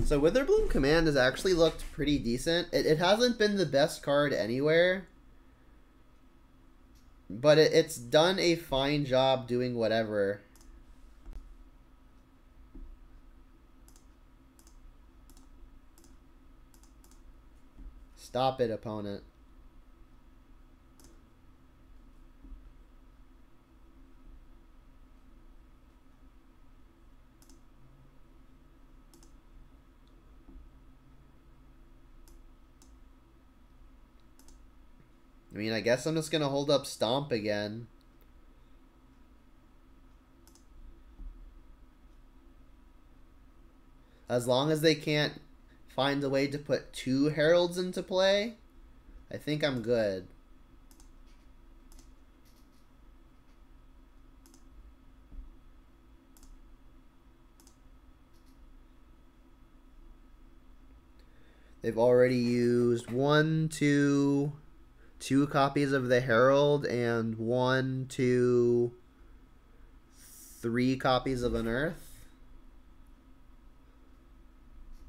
So Witherbloom Command has actually looked pretty decent. It hasn't been the best card anywhere, but it's done a fine job doing whatever. Stop it, opponent. I mean, I guess I'm just going to hold up Stomp again. As long as they can't find a way to put 2 Heralds into play, I think I'm good. They've already used 2 copies of the Herald and 3 copies of Unearth.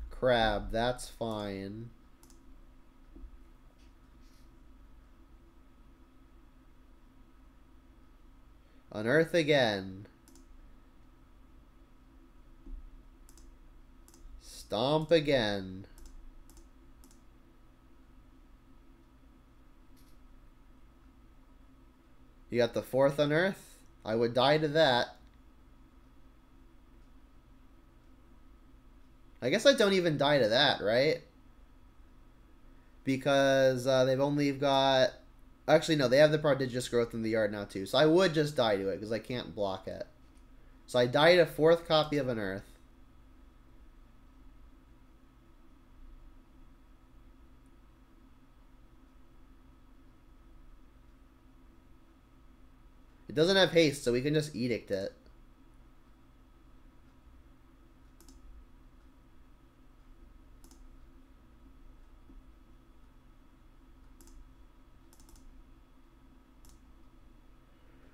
Crab, that's fine. Unearth again. Stomp again. You got the 4th Unearth? I would die to that. I guess I don't even die to that, right? Because they've only got... Actually, no, they have the prodigious growth in the yard now, too. So I would just die to it, because I can't block it. So I die to 4th copy of Unearth. It doesn't have haste, so we can just Edict it.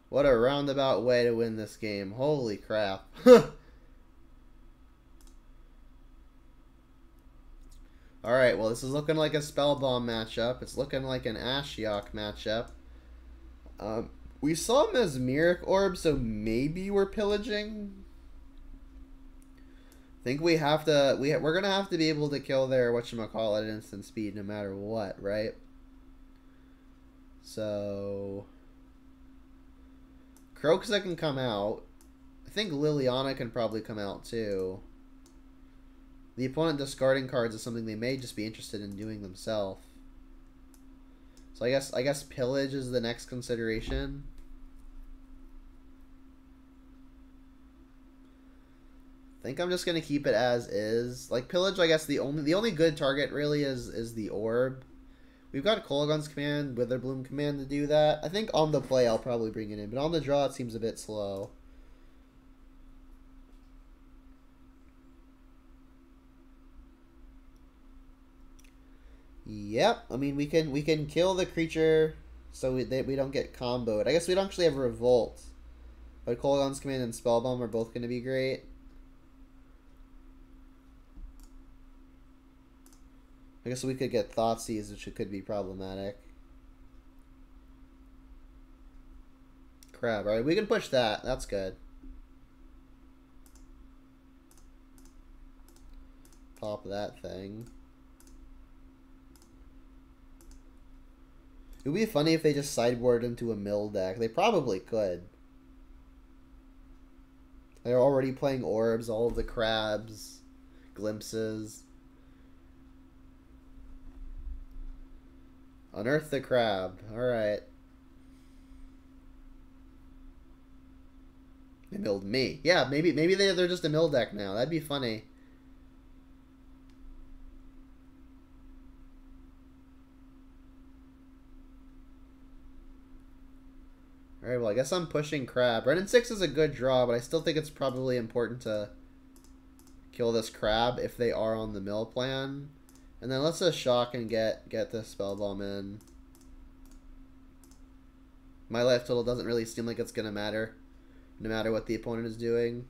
What a roundabout way to win this game. Holy crap. Alright, well this is looking like a Spellbomb matchup. It's looking like an Ashiok matchup. We saw Mesmeric Orb, so maybe we're pillaging. I think we have to... We're going to have to be able to kill their whatchamacallit at instant speed no matter what, right? So... Kroxa can come out. I think Liliana can probably come out too. The opponent discarding cards is something they may just be interested in doing themselves. So I guess Pillage is the next consideration. I think I'm just gonna keep it as is. Like Pillage, I guess the only good target really is the Orb. We've got Kolaghan's Command, Witherbloom Command to do that. I think on the play I'll probably bring it in, but on the draw it seems a bit slow. Yep, I mean we can kill the creature so we don't get comboed. I guess we don't actually have Revolt, but Kolaghan's Command and Spellbomb are both going to be great. I guess we could get Thoughtseize, which could be problematic. Crab. Alright, we can push that. That's good. Pop that thing. It would be funny if they just sideboarded into a mill deck. They probably could. They're already playing Orbs, all of the Crabs, Glimpses. Unearth the Crab. Alright. They milled me. Yeah, maybe they're just a mill deck now. That'd be funny. Alright, well, I guess I'm pushing Crab. Renin 6 is a good draw, but I still think it's probably important to kill this Crab if they are on the mill plan. And then let's just shock and get the Spellbomb in. My life total doesn't really seem like it's going to matter, no matter what the opponent is doing.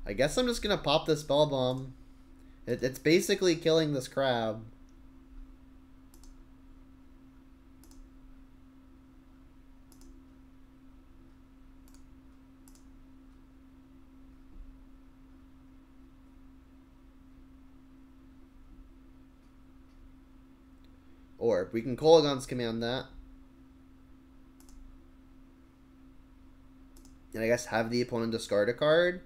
I guess I'm just gonna pop this Spell Bomb. It's basically killing this crab. Or we can Kolaghan's command that. And I guess have the opponent discard a card.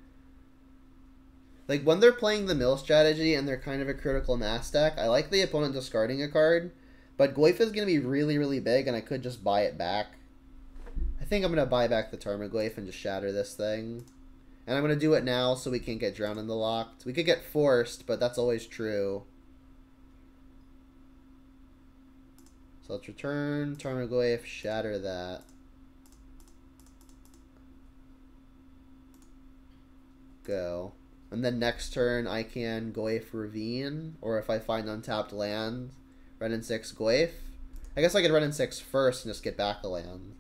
Like, when they're playing the mill strategy and they're kind of a critical mass deck, I like the opponent discarding a card. But Goyf is going to be really, really big, and I could just buy it back. I think I'm going to buy back the Tarmogoyf and just shatter this thing. And I'm going to do it now so we can't get drowned in the locked. We could get forced, but that's always true. So let's return Tarmogoyf, shatter that. Go. And then next turn I can Goyf Ravine, or if I find untapped land, Renin 6 Goyf. I guess I could Renin 6 first and just get back a land.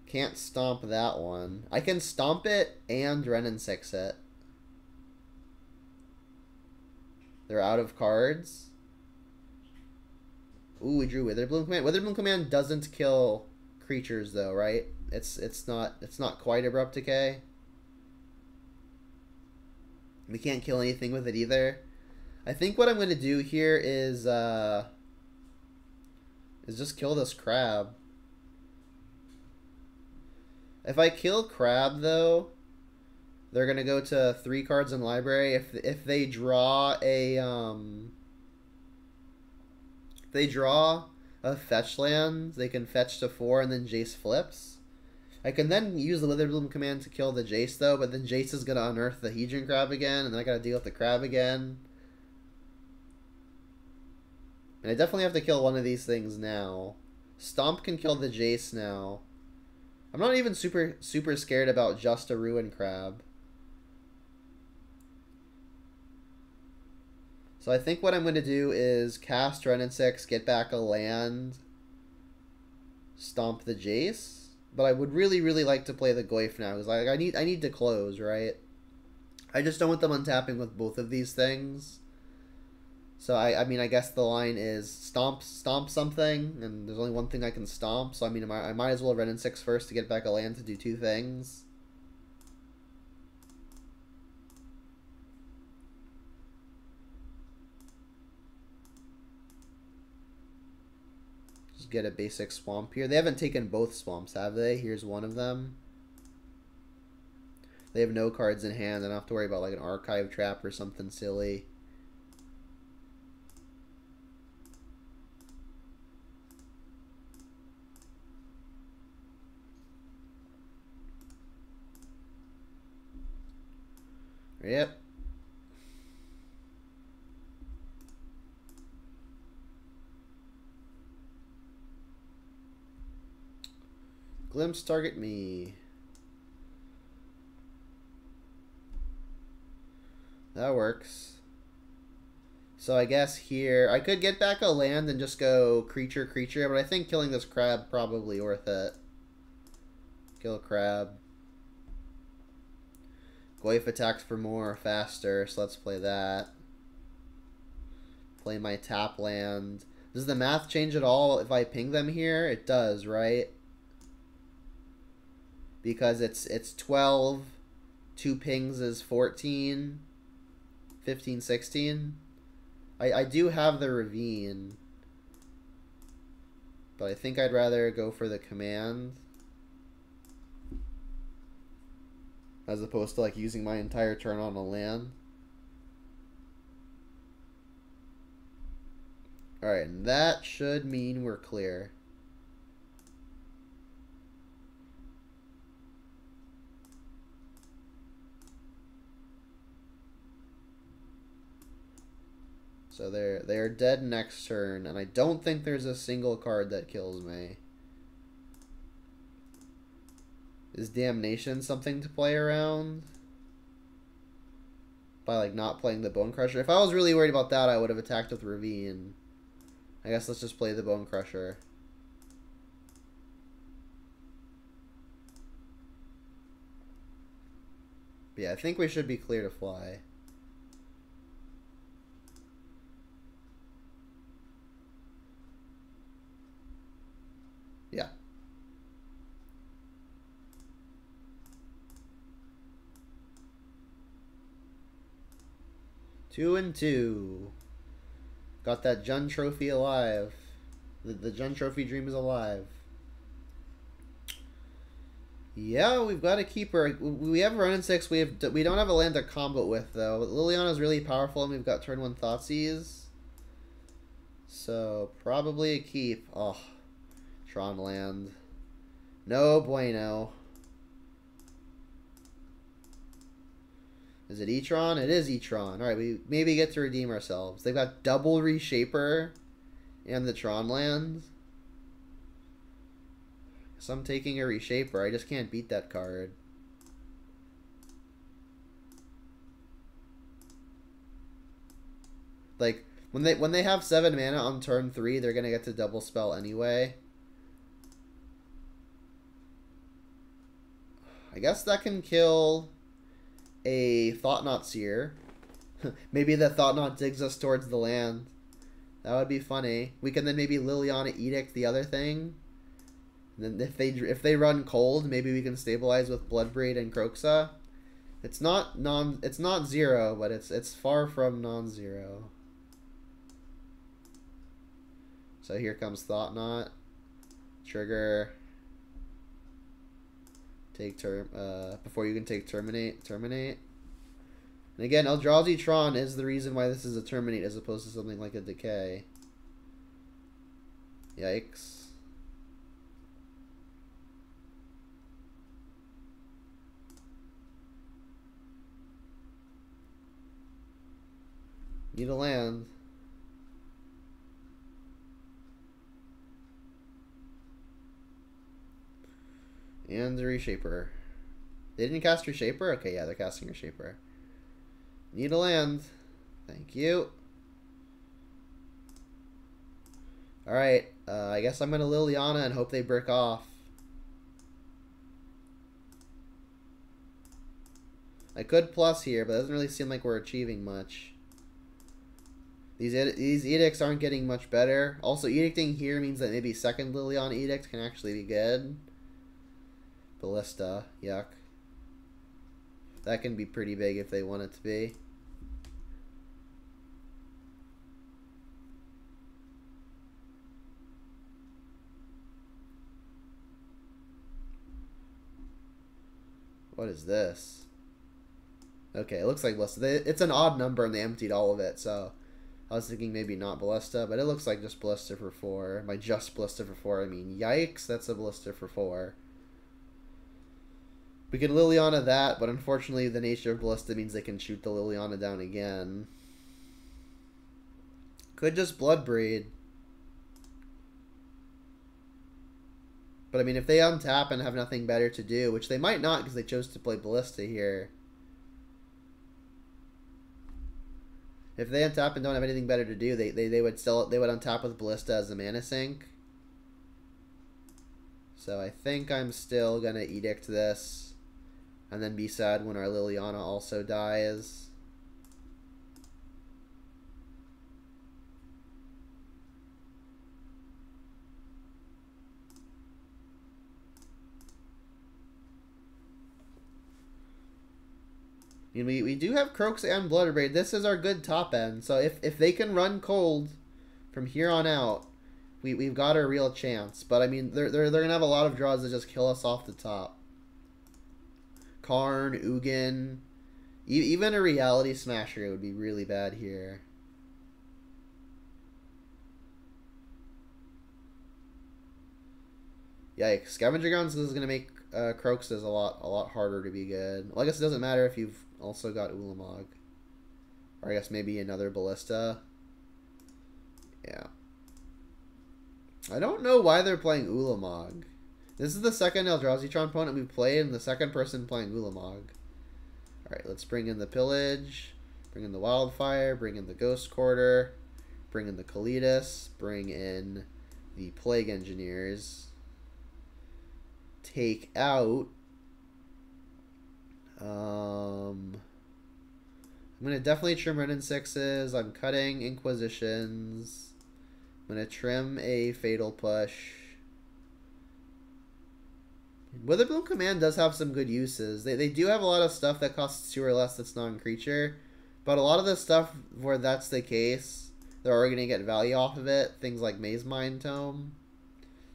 Can't stomp that one. I can stomp it and Renin 6 it. They're out of cards. Ooh, we drew Witherbloom Command. Witherbloom Command doesn't kill creatures though, right? It's not quite Abrupt Decay. We can't kill anything with it either. I think what I'm going to do here is just kill this crab. If I kill crab, though, they're going to go to 3 cards in library. If they draw a fetch land, they can fetch to 4 and then Jace flips. I can then use the Witherbloom command to kill the Jace, though, but then Jace is going to unearth the Hedron Crab again, and then I got to deal with the crab again. And I definitely have to kill one of these things now. Stomp can kill the Jace now. I'm not even super scared about just a Ruin Crab. So I think what I'm going to do is cast Renin 6, get back a land, stomp the Jace. But I would really, really like to play the Goyf now, because like, I need to close, right? I just don't want them untapping with both of these things. So I mean, I guess the line is stomp something, and there's only one thing I can stomp. So I mean, I might as well Renin 6 first to get back a land to do 2 things. Get a basic swamp here. They haven't taken both swamps, have they? Here's one of them. They have no cards in hand. I don't have to worry about like an archive trap or something silly. Yep. Glimpse, target me. That works. So I guess here, I could get back a land and just go creature, but I think killing this crab probably worth it. Kill a crab. Goyf attacks for more, faster, so let's play that. Play my tap land. Does the math change at all if I ping them here? It does, right? Because it's 12, 2 pings is 14, 15, 16. I do have the Ravine, but I think I'd rather go for the command as opposed to like using my entire turn on a land. Alright, and that should mean we're clear. So they're dead next turn, and I don't think there's a single card that kills me. Is Damnation something to play around? By like not playing the Bonecrusher? If I was really worried about that, I would have attacked with Ravine. I guess let's just play the Bonecrusher. But yeah, I think we should be clear to fly. Yeah. Two and two. Got that Jun Trophy alive. The Jun Trophy dream is alive. Yeah, we've got a keeper. We have Ronin 6. We don't have a land to combo with, though. Liliana's really powerful, and we've got turn 1 Thoughtseize. So, probably a keep. Oh, Tron land. No bueno. Is it E-Tron? It is E-Tron. Alright, we maybe get to redeem ourselves. They've got double Reshaper and the Tron lands. So I'm taking a Reshaper. I just can't beat that card. Like, when they have 7 mana on turn 3, they're gonna get to double spell anyway. I guess that can kill a Thought-Knot Seer. Maybe the Thought-Knot digs us towards the land. That would be funny. We can then maybe Liliana Edict the other thing. And then if they run cold, maybe we can stabilize with Bloodbraid and Kroxa. It's not 0, but it's far from non-zero. So here comes Thought-Knot. Trigger. Take before you can take terminate. And again, Eldrazi Tron is the reason why this is a terminate as opposed to something like a decay. Yikes. Need a land. And the Reshaper. They didn't cast Reshaper? Okay, yeah, they're casting Reshaper. Need a land. Thank you. Alright, I guess I'm going to Liliana and hope they brick off. I could plus here, but it doesn't really seem like we're achieving much. These edicts aren't getting much better. Also, edicting here means that maybe second Liliana edict can actually be good. Ballista, yuck. That can be pretty big if they want it to be. What is this? Okay, it looks like Ballista. It's an odd number and they emptied all of it, so I was thinking maybe not Ballista, but it looks like just Ballista for 4. By just Ballista for 4, I mean yikes, that's a Ballista for 4. We could Liliana that, but unfortunately the nature of Ballista means they can shoot the Liliana down again. Could just Bloodbraid. But I mean, if they untap and have nothing better to do, which they might not because they chose to play Ballista here. If they untap and don't have anything better to do, they would untap with Ballista as a mana sink. So I think I'm still gonna Edict this, and then be sad when our Liliana also dies. And we do have Kroxa and Bloodbraid. This is our good top end. So if they can run cold from here on out, we've got a real chance. But I mean, they're gonna have a lot of draws that just kill us off the top. Karn, Ugin, even a Reality Smasher would be really bad here. Yikes! Scavenger Grounds is gonna make Kroxa's a lot harder to be good. Well, I guess it doesn't matter if you've also got Ulamog. Or I guess maybe another Ballista. Yeah. I don't know why they're playing Ulamog. This is the second Eldrazi Tron opponent we've played, and the second person playing Ulamog. Alright, let's bring in the Pillage, bring in the Wildfire, bring in the Ghost Quarter, bring in the Kalitas, bring in the Plague Engineers. Take out I'm going to definitely trim Ren and 6s. I'm cutting Inquisitions. I'm going to trim a Fatal Push. Witherbloom Command does have some good uses. They do have a lot of stuff that costs 2 or less that's non-creature. But a lot of the stuff where that's the case, they're already going to get value off of it. Things like Maze Mind Tome.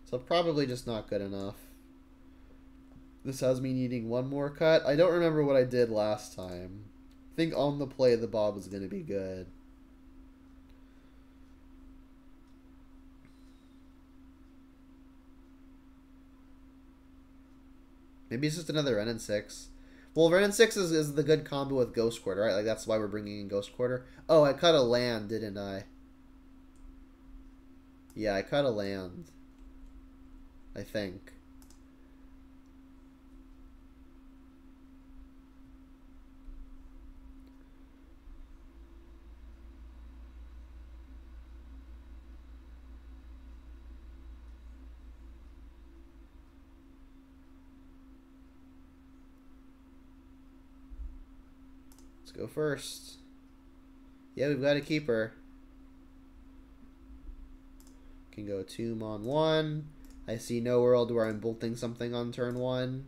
So probably just not good enough. This has me needing one more cut. I don't remember what I did last time. I think on the play the Bob was going to be good. Maybe it's just another Ren and 6. Well, Ren and 6 is the good combo with Ghost Quarter, right? Like, that's why we're bringing in Ghost Quarter. Oh, I cut a land, didn't I? Yeah, I cut a land. I think. Let's go first. Yeah, we've got a keeper. Can go Tomb on 1. I see no world where I'm bolting something on turn 1. And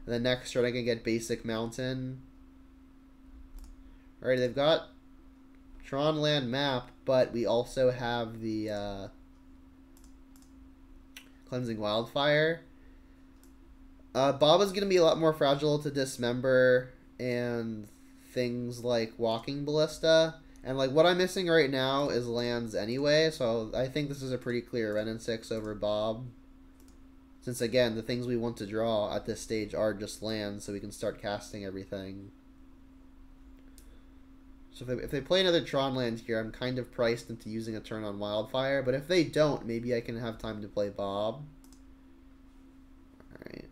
then next turn I can get basic mountain. Alright, they've got Tron land map, but we also have the Cleansing Wildfire. Baba's going to be a lot more fragile to dismember and things like Walking Ballista. And like what I'm missing right now is lands anyway, so I think this is a pretty clear Ren and 6 over Bob. Since again, the things we want to draw at this stage are just lands, so we can start casting everything. So if they play another Tron land here, I'm kind of priced into using a turn on Wildfire, but if they don't, maybe I can have time to play Bob. Alright.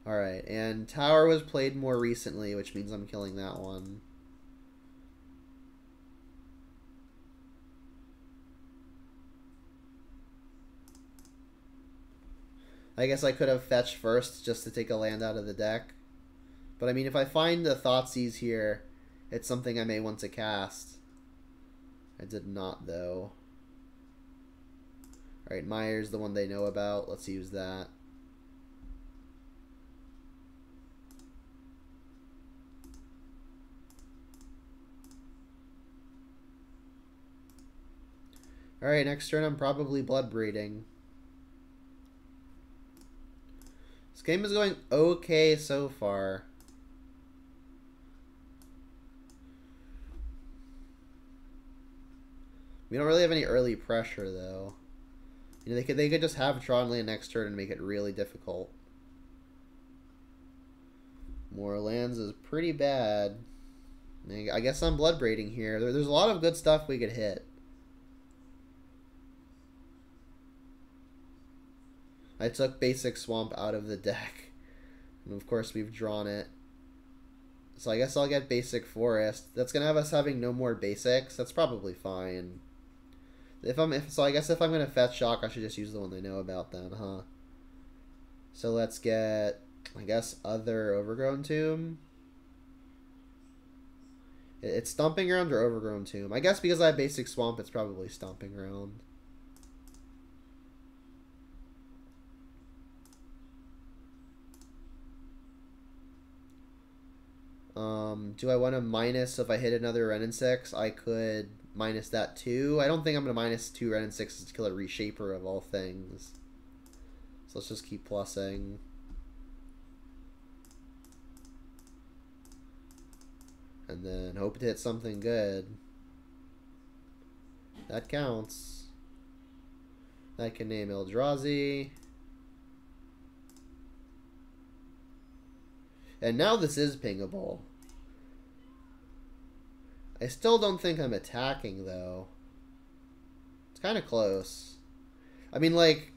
Alright, and Tower was played more recently, which means I'm killing that one. I guess I could have fetched first just to take a land out of the deck. But I mean, if I find the Thoughtseize here, it's something I may want to cast. I did not, though. Alright, Mire's the one they know about. Let's use that. Alright, next turn I'm probably Bloodbraiding. This game is going okay so far. We don't really have any early pressure, though. You know, they could just have Tron land next turn and make it really difficult. More lands is pretty bad. I guess I'm Bloodbraiding here. There's a lot of good stuff we could hit. I took Basic Swamp out of the deck. And of course we've drawn it. So I guess I'll get Basic Forest. That's going to have us having no more basics. That's probably fine. So I guess if I'm going to fetch Shock, I should just use the one they know about then, huh? So let's get, I guess, other Overgrown Tomb. It's Stomping Ground or Overgrown Tomb. I guess because I have Basic Swamp, it's probably Stomping Ground. Do I want to minus, so if I hit another Ren and 6, I could minus that too. I don't think I'm going to minus 2 Ren and 6s to kill a Reshaper of all things. So let's just keep plussing. And then hope to hit something good. That counts. I can name Eldrazi. And now this is pingable. I still don't think I'm attacking, though. It's kind of close. I mean, like,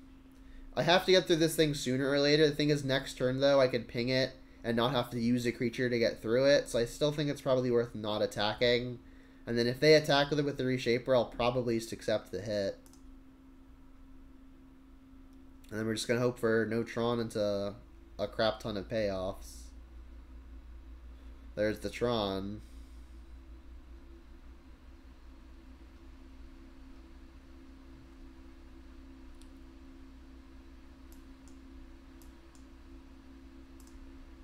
I have to get through this thing sooner or later. The thing is, next turn, though, I could ping it and not have to use a creature to get through it. So I still think it's probably worth not attacking. And then if they attack with it with the Reshaper, I'll probably just accept the hit. And then we're just going to hope for no Tron into a crap ton of payoffs. There's the Tron.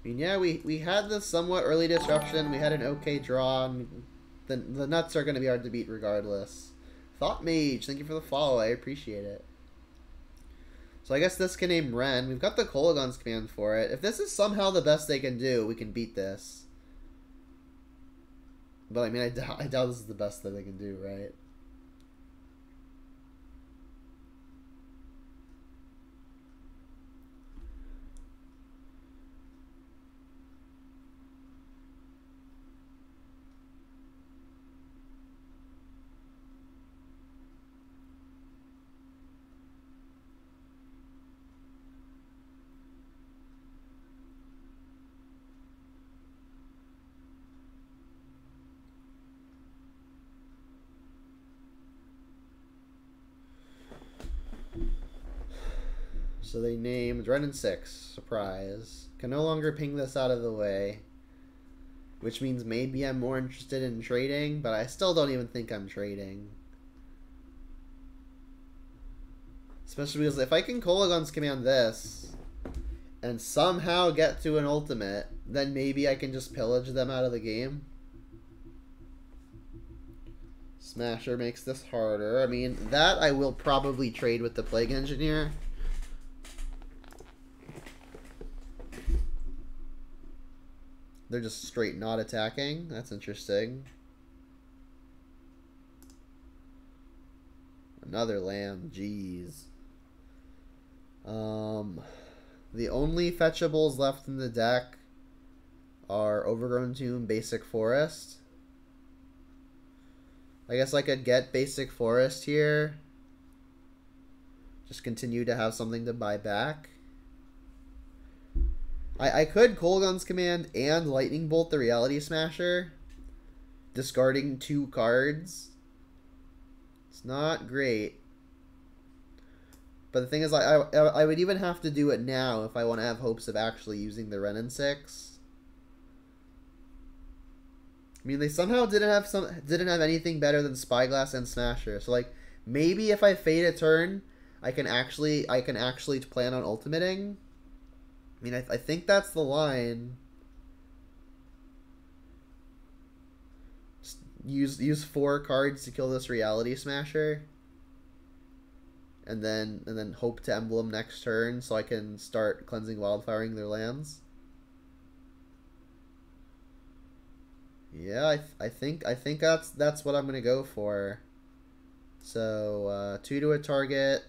I mean, yeah, we had this somewhat early disruption. We had an okay draw. And the nuts are going to be hard to beat regardless. Thought Mage, thank you for the follow. I appreciate it. So I guess this can name Ren. We've got the Kolaghan's command for it. If this is somehow the best they can do, we can beat this. But I mean, I doubt this is the best that they can do, right? So they named Ren and 6. Surprise. Can no longer ping this out of the way. Which means maybe I'm more interested in trading, but I still don't even think I'm trading. Especially because if I can Kolaghan's command this and somehow get to an ultimate, then maybe I can just pillage them out of the game. Smasher makes this harder. I mean, that I will probably trade with the Plague Engineer. They're just straight not attacking. That's interesting. Another land. Jeez. The only fetchables left in the deck are Overgrown Tomb, Basic Forest. I guess I could get Basic Forest here. Just continue to have something to buy back. I could Kolaghan's command and Lightning Bolt the Reality Smasher, discarding 2 cards. It's not great. But the thing is, I would even have to do it now if I want to have hopes of actually using the Ren and 6. I mean, they somehow didn't have anything better than Spyglass and Smasher. So like, maybe if I fade a turn, I can actually plan on ultimating. I mean, I think that's the line. Just use 4 cards to kill this Reality Smasher, and then hope to emblem next turn so I can start cleansing wildfiring their lands. Yeah, I think that's what I'm gonna go for. So 2 to a target.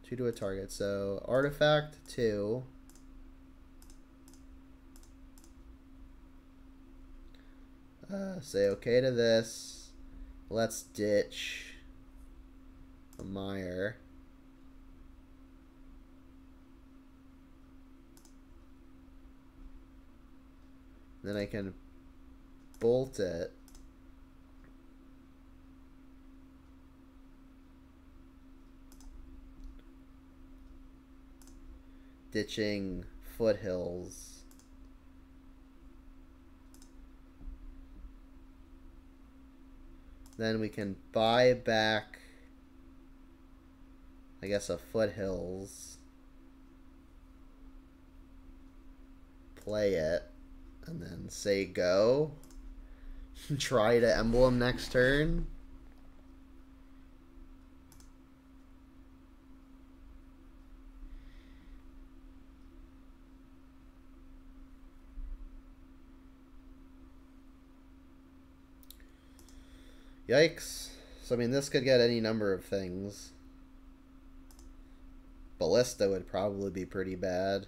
2 to a target. So artifact 2. Say okay to this. Let's ditch a Mire. Then I can bolt it. Ditching Foothills. Then we can buy back, I guess, a Foothills. Play it. And then say go. Try to emblem next turn. Yikes. So, I mean, this could get any number of things. Ballista would probably be pretty bad.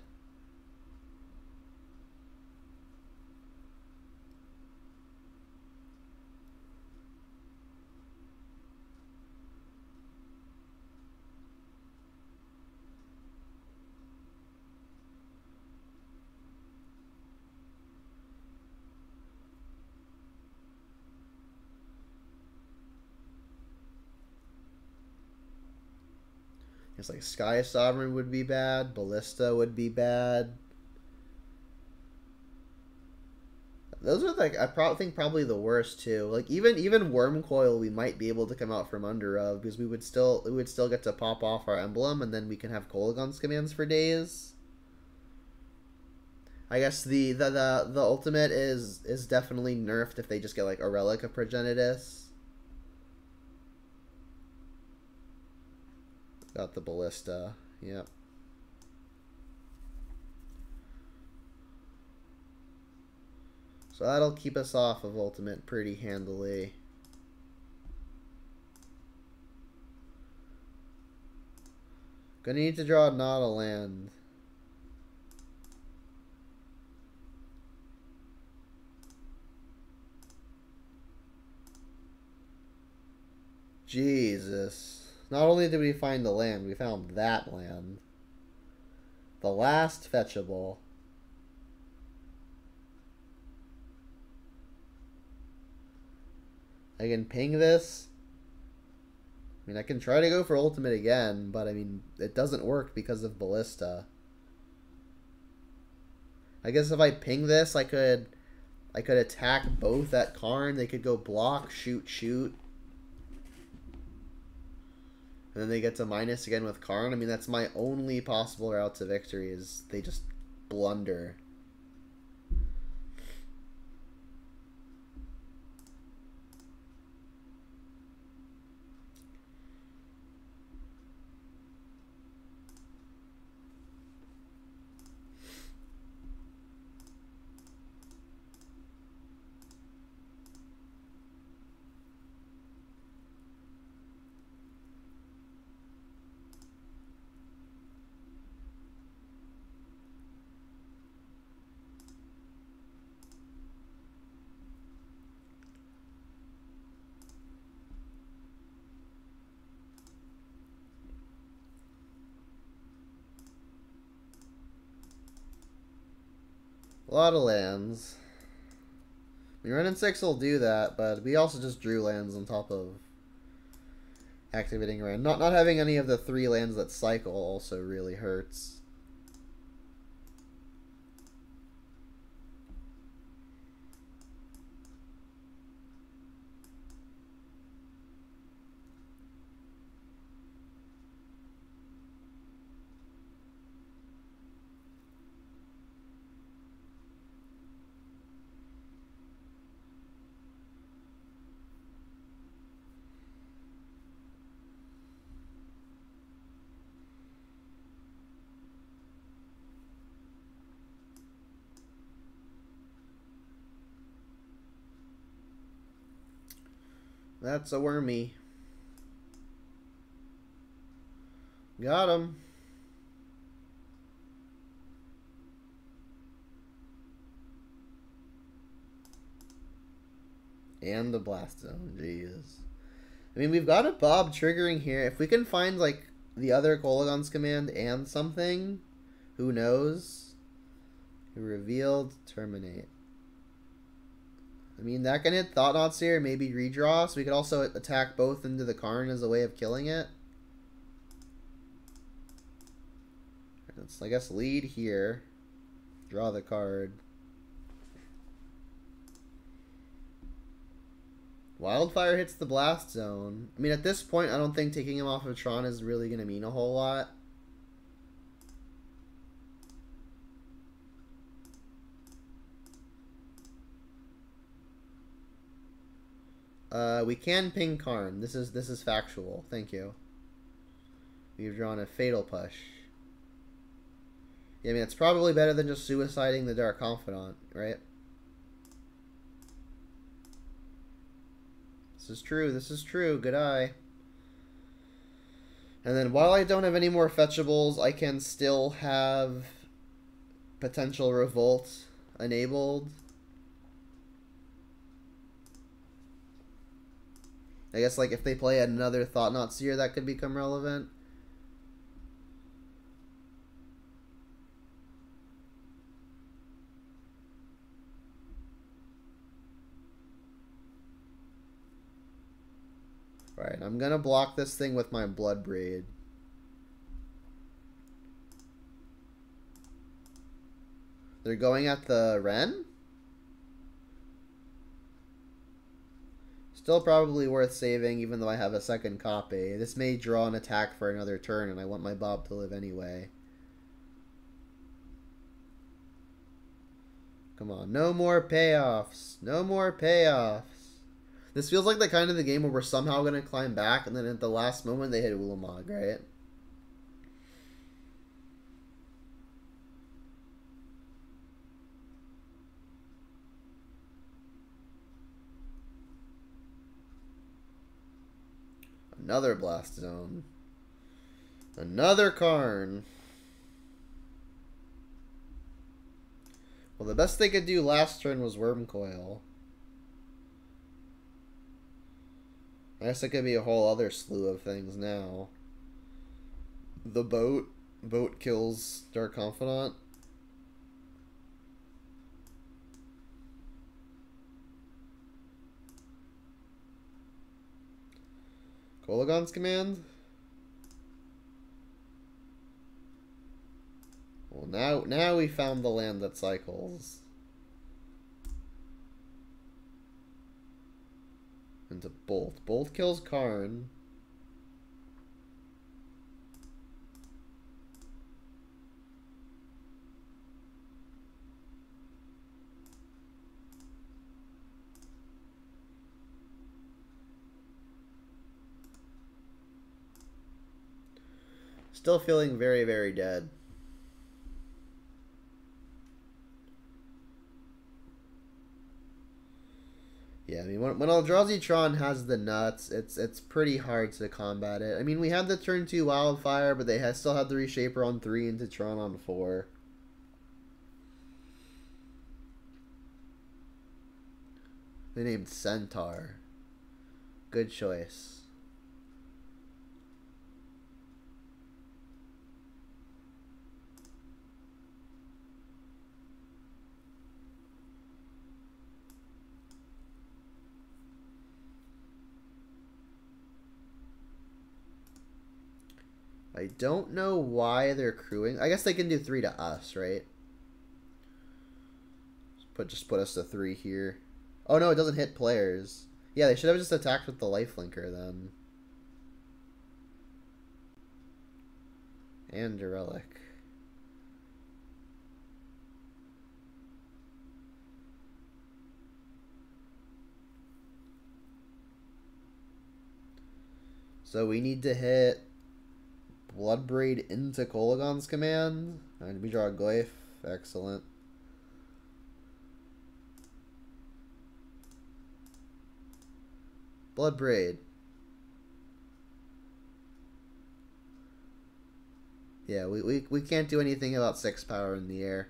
It's like Sky Sovereign would be bad. Ballista would be bad. Those are like I think probably the worst too. Like even Worm Coil we might be able to come out from under of because we would still get to pop off our emblem and then we can have Kolaghan's commands for days. I guess the ultimate is definitely nerfed if they just get like a Relic of Progenitus. Got the Ballista. Yep. So that'll keep us off of ultimate pretty handily. Gonna need to draw not a land. Jesus. Not only did we find the land, we found that land. The last fetchable. I can ping this. I mean, I can try to go for ultimate again, but I mean, it doesn't work because of Ballista. I guess if I ping this, I could attack both at Karn. They could go block, shoot, shoot. And then they get to minus again with Karn. I mean, that's my only possible route to victory is they just blunder. A lot of lands. I mean, Ren and 6 will do that, but we also just drew lands on top of activating Ren. Not having any of the 3 lands that cycle also really hurts. That's a wormy. Got him. And the Blast Zone, Jesus. I mean, we've got a Bob triggering here. If we can find, like, the other Kolaghan's command and something, who knows? Revealed, terminate. I mean, that can hit Thought-Knots here, maybe redraw, so we could also attack both into the Karn as a way of killing it. Let's, I guess, lead here. Draw the card. Wildfire hits the Blast Zone. I mean, at this point, I don't think taking him off of Tron is really going to mean a whole lot. We can ping Karn. This is factual. Thank you. We've drawn a Fatal Push. Yeah, I mean, it's probably better than just suiciding the Dark Confidant, right? This is true. This is true. Good eye. And then while I don't have any more fetchables, I can still have potential Revolt enabled. I guess, like, if they play another Thought-Knot Seer, that could become relevant. Alright, I'm gonna block this thing with my Blood Braid. They're going at the Ren? Still probably worth saving, even though I have a second copy. This may draw an attack for another turn, and I want my Bob to live anyway. Come on, no more payoffs. No more payoffs. This feels like the kind of the game where we're somehow going to climb back, and then at the last moment they hit Ulamog, right? Another Blast Zone. Another Karn. Well, the best they could do last turn was Wormcoil. I guess it could be a whole other slew of things now. The boat. Boat kills Dark Confidant. Kolagon's command? Well, now we found the land that cycles. Into Bolt. Bolt kills Karn. Still feeling very, very dead. Yeah, I mean, when Eldrazi Tron has the nuts, it's pretty hard to combat it. I mean, we had the turn 2 Wildfire, but they still had the Reshaper on 3 into Tron on 4. They named Centaur. Good choice. I don't know why they're crewing. I guess they can do 3 to us, right? Just put us to 3 here. Oh no, it doesn't hit players. Yeah, they should have just attacked with the lifelinker then. And a relic. So we need to hit Bloodbraid into Kolagon's command. And we draw a Glyph. Excellent. Bloodbraid. Yeah, we can't do anything about 6 power in the air.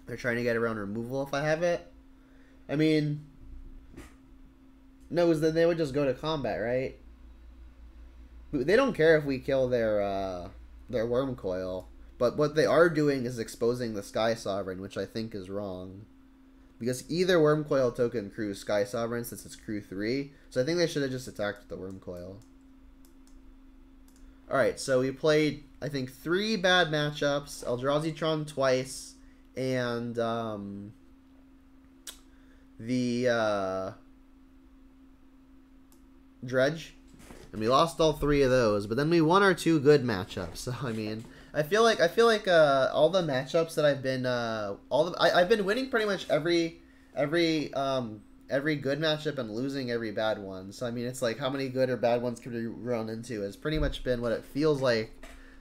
They're trying to get around removal if I have it. I mean, no, then they would just go to combat, right? They don't care if we kill their Wormcoil, but what they are doing is exposing the Sky Sovereign, which I think is wrong. Because either Wormcoil token crews Sky Sovereign since it's crew 3, so I think they should have just attacked with the Wormcoil. Alright, so we played, I think, 3 bad matchups, Eldrazi Tron twice, and the Dredge, and we lost all 3 of those, but then we won our 2 good matchups. So I mean, I feel like all the matchups that I've been I've been winning pretty much every good matchup and losing every bad one. So I mean, it's like how many good or bad ones can we run into has pretty much been what it feels like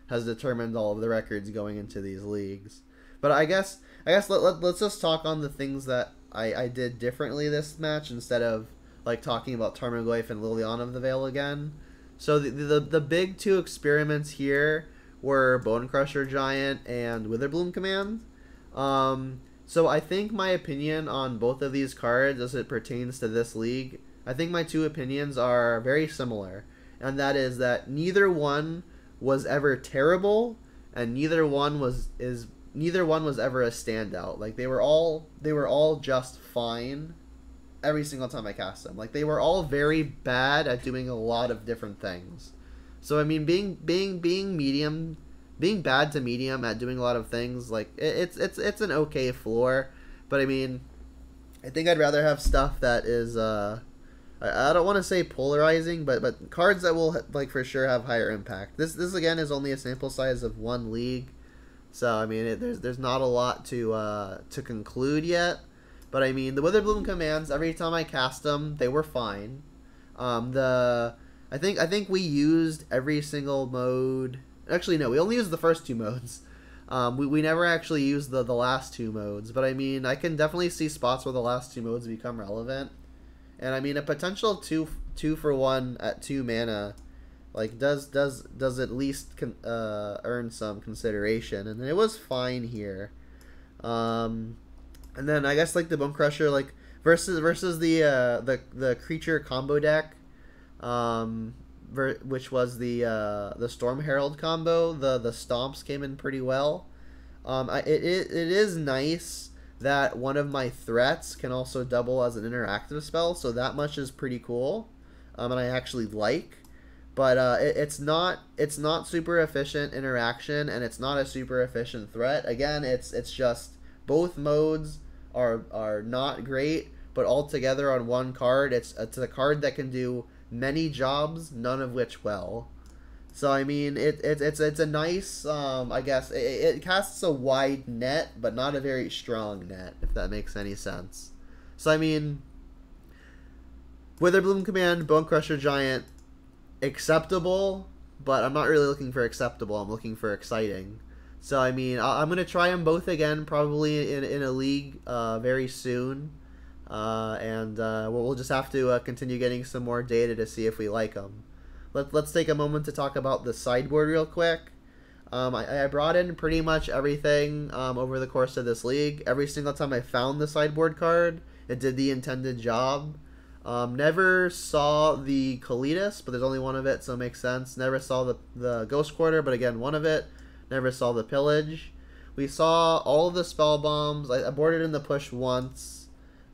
has determined all of the records going into these leagues. But I guess let's just talk on the things that I did differently this match instead of like talking about Tarmogoyf and Liliana of the Veil again. So the big 2 experiments here were Bonecrusher Giant and Witherbloom Command. So I think my opinion on both of these cards as it pertains to this league, I think my 2 opinions are very similar. And that is that neither one was ever terrible and neither one was ever a standout. Like they were all just fine every single time I cast them. Like they were all very bad at doing a lot of different things. So I mean, being medium, being bad to medium at doing a lot of things, like it's an okay floor, but I mean, I think I'd rather have stuff that is I don't want to say polarizing, but cards that will like for sure have higher impact. This again is only a sample size of one league, so I mean there's not a lot to conclude yet. But I mean the Witherbloom commands, every time I cast them, they were fine. I think we used every single mode. Actually, no, we only used the first two modes. We never actually used the last two modes. But I mean, I can definitely see spots where the last two modes become relevant. And I mean, a potential two for one at 2 mana, like does at least earn some consideration. And it was fine here. And then I guess like the Bonecrusher, like versus the creature combo deck. Which was the Storm Herald combo. The stomps came in pretty well. It is nice that one of my threats can also double as an interactive spell, so that much is pretty cool, and I actually like. But it's not super efficient interaction, and it's not a super efficient threat. Again, it's just both modes are not great, but all together on one card, it's a card that can do many jobs, none of which well. So I mean, it's a nice, I guess it casts a wide net, but not a very strong net, if that makes any sense. So I mean, Witherbloom command, Bonecrusher Giant, acceptable, but I'm not really looking for acceptable. I'm looking for exciting. So I mean, I'm gonna try them both again, probably in a league very soon. We'll just have to continue getting some more data to see if we like them. Let's take a moment to talk about the sideboard real quick. I brought in pretty much everything over the course of this league. Every single time I found the sideboard card, it did the intended job. Never saw the Kalitas, but there's only one of it, so it makes sense. Never saw the Ghost Quarter, but again, one of it. Never saw the Pillage. We saw all of the Spell Bombs. I boarded in the push once.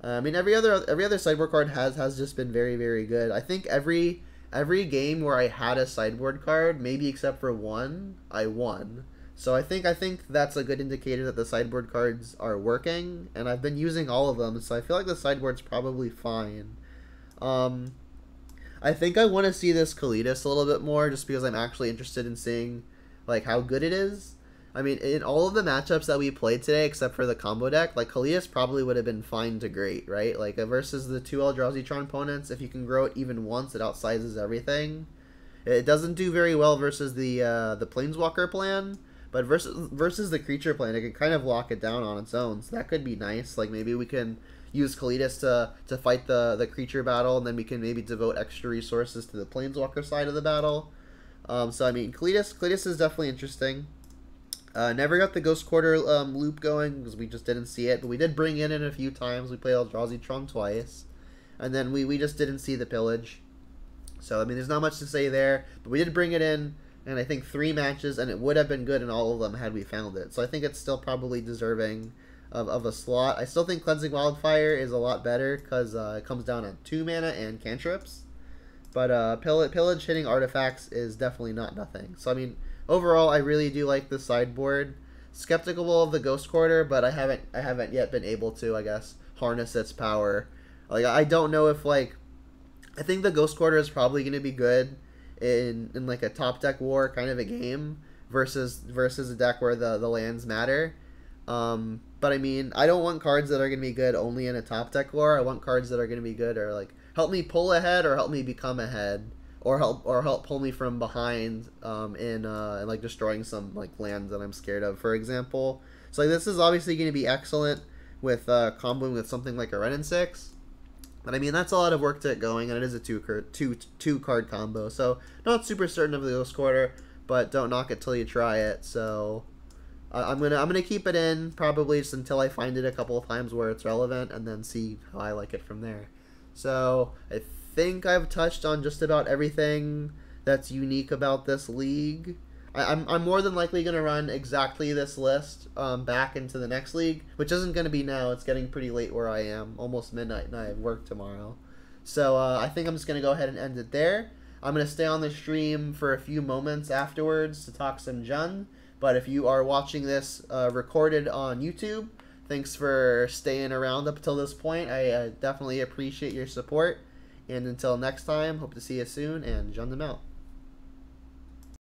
I mean, every other sideboard card has just been very, very good. I think every game where I had a sideboard card, maybe except for one, I won. So I think that's a good indicator that the sideboard cards are working, and I've been using all of them, so I feel like the sideboard's probably fine. I think I want to see this Kalitas a little bit more, just because I'm actually interested in seeing like how good it is. I mean, in all of the matchups that we played today, except for the combo deck, like Kalitas probably would have been fine to great, right? Like versus the 2 Eldrazi opponents, if you can grow it even once, it outsizes everything. It doesn't do very well versus the Planeswalker plan, but versus the creature plan, it can kind of lock it down on its own. So that could be nice. Like maybe we can use Kalitas to fight the creature battle, and then we can maybe devote extra resources to the Planeswalker side of the battle. So I mean, Kalitas is definitely interesting. Never got the Ghost Quarter loop going because we just didn't see it, but we did bring it in a few times. We played Eldrazi Tron twice, and then we just didn't see the Pillage. So I mean, there's not much to say there, but we did bring it in, and I think 3 matches, and it would have been good in all of them had we found it. So I think it's still probably deserving of a slot. I still think Cleansing Wildfire is a lot better because it comes down on 2 mana and cantrips, but Pillage hitting artifacts is definitely not nothing. So I mean, overall, I really do like the sideboard. Skeptical of the Ghost Quarter, but I haven't yet been able to, I guess, harness its power. Like I don't know if like I think the Ghost Quarter is probably going to be good in like a top deck war kind of a game versus a deck where the lands matter. But I mean, I don't want cards that are going to be good only in a top deck war. I want cards that are going to be good or like help me pull ahead or help me become ahead. Or help pull me from behind in like destroying some like lands that I'm scared of, for example. So like this is obviously going to be excellent with comboing with something like a Ren and 6. But I mean that's a lot of work to get going, and it is a two card combo. So not super certain of the Ghost Quarter, but don't knock it till you try it. So I'm gonna keep it in probably just until I find it a couple of times where it's relevant, and then see how I like it from there. So I think I've touched on just about everything that's unique about this league. I'm more than likely going to run exactly this list back into the next league, which isn't going to be now. It's getting pretty late where I am, almost midnight, and I have work tomorrow. So I think I'm just going to go ahead and end it there. I'm going to stay on the stream for a few moments afterwards to talk some Jun. But if you are watching this recorded on YouTube, thanks for staying around up till this point. I definitely appreciate your support. And until next time, hope to see you soon, and Jun them out.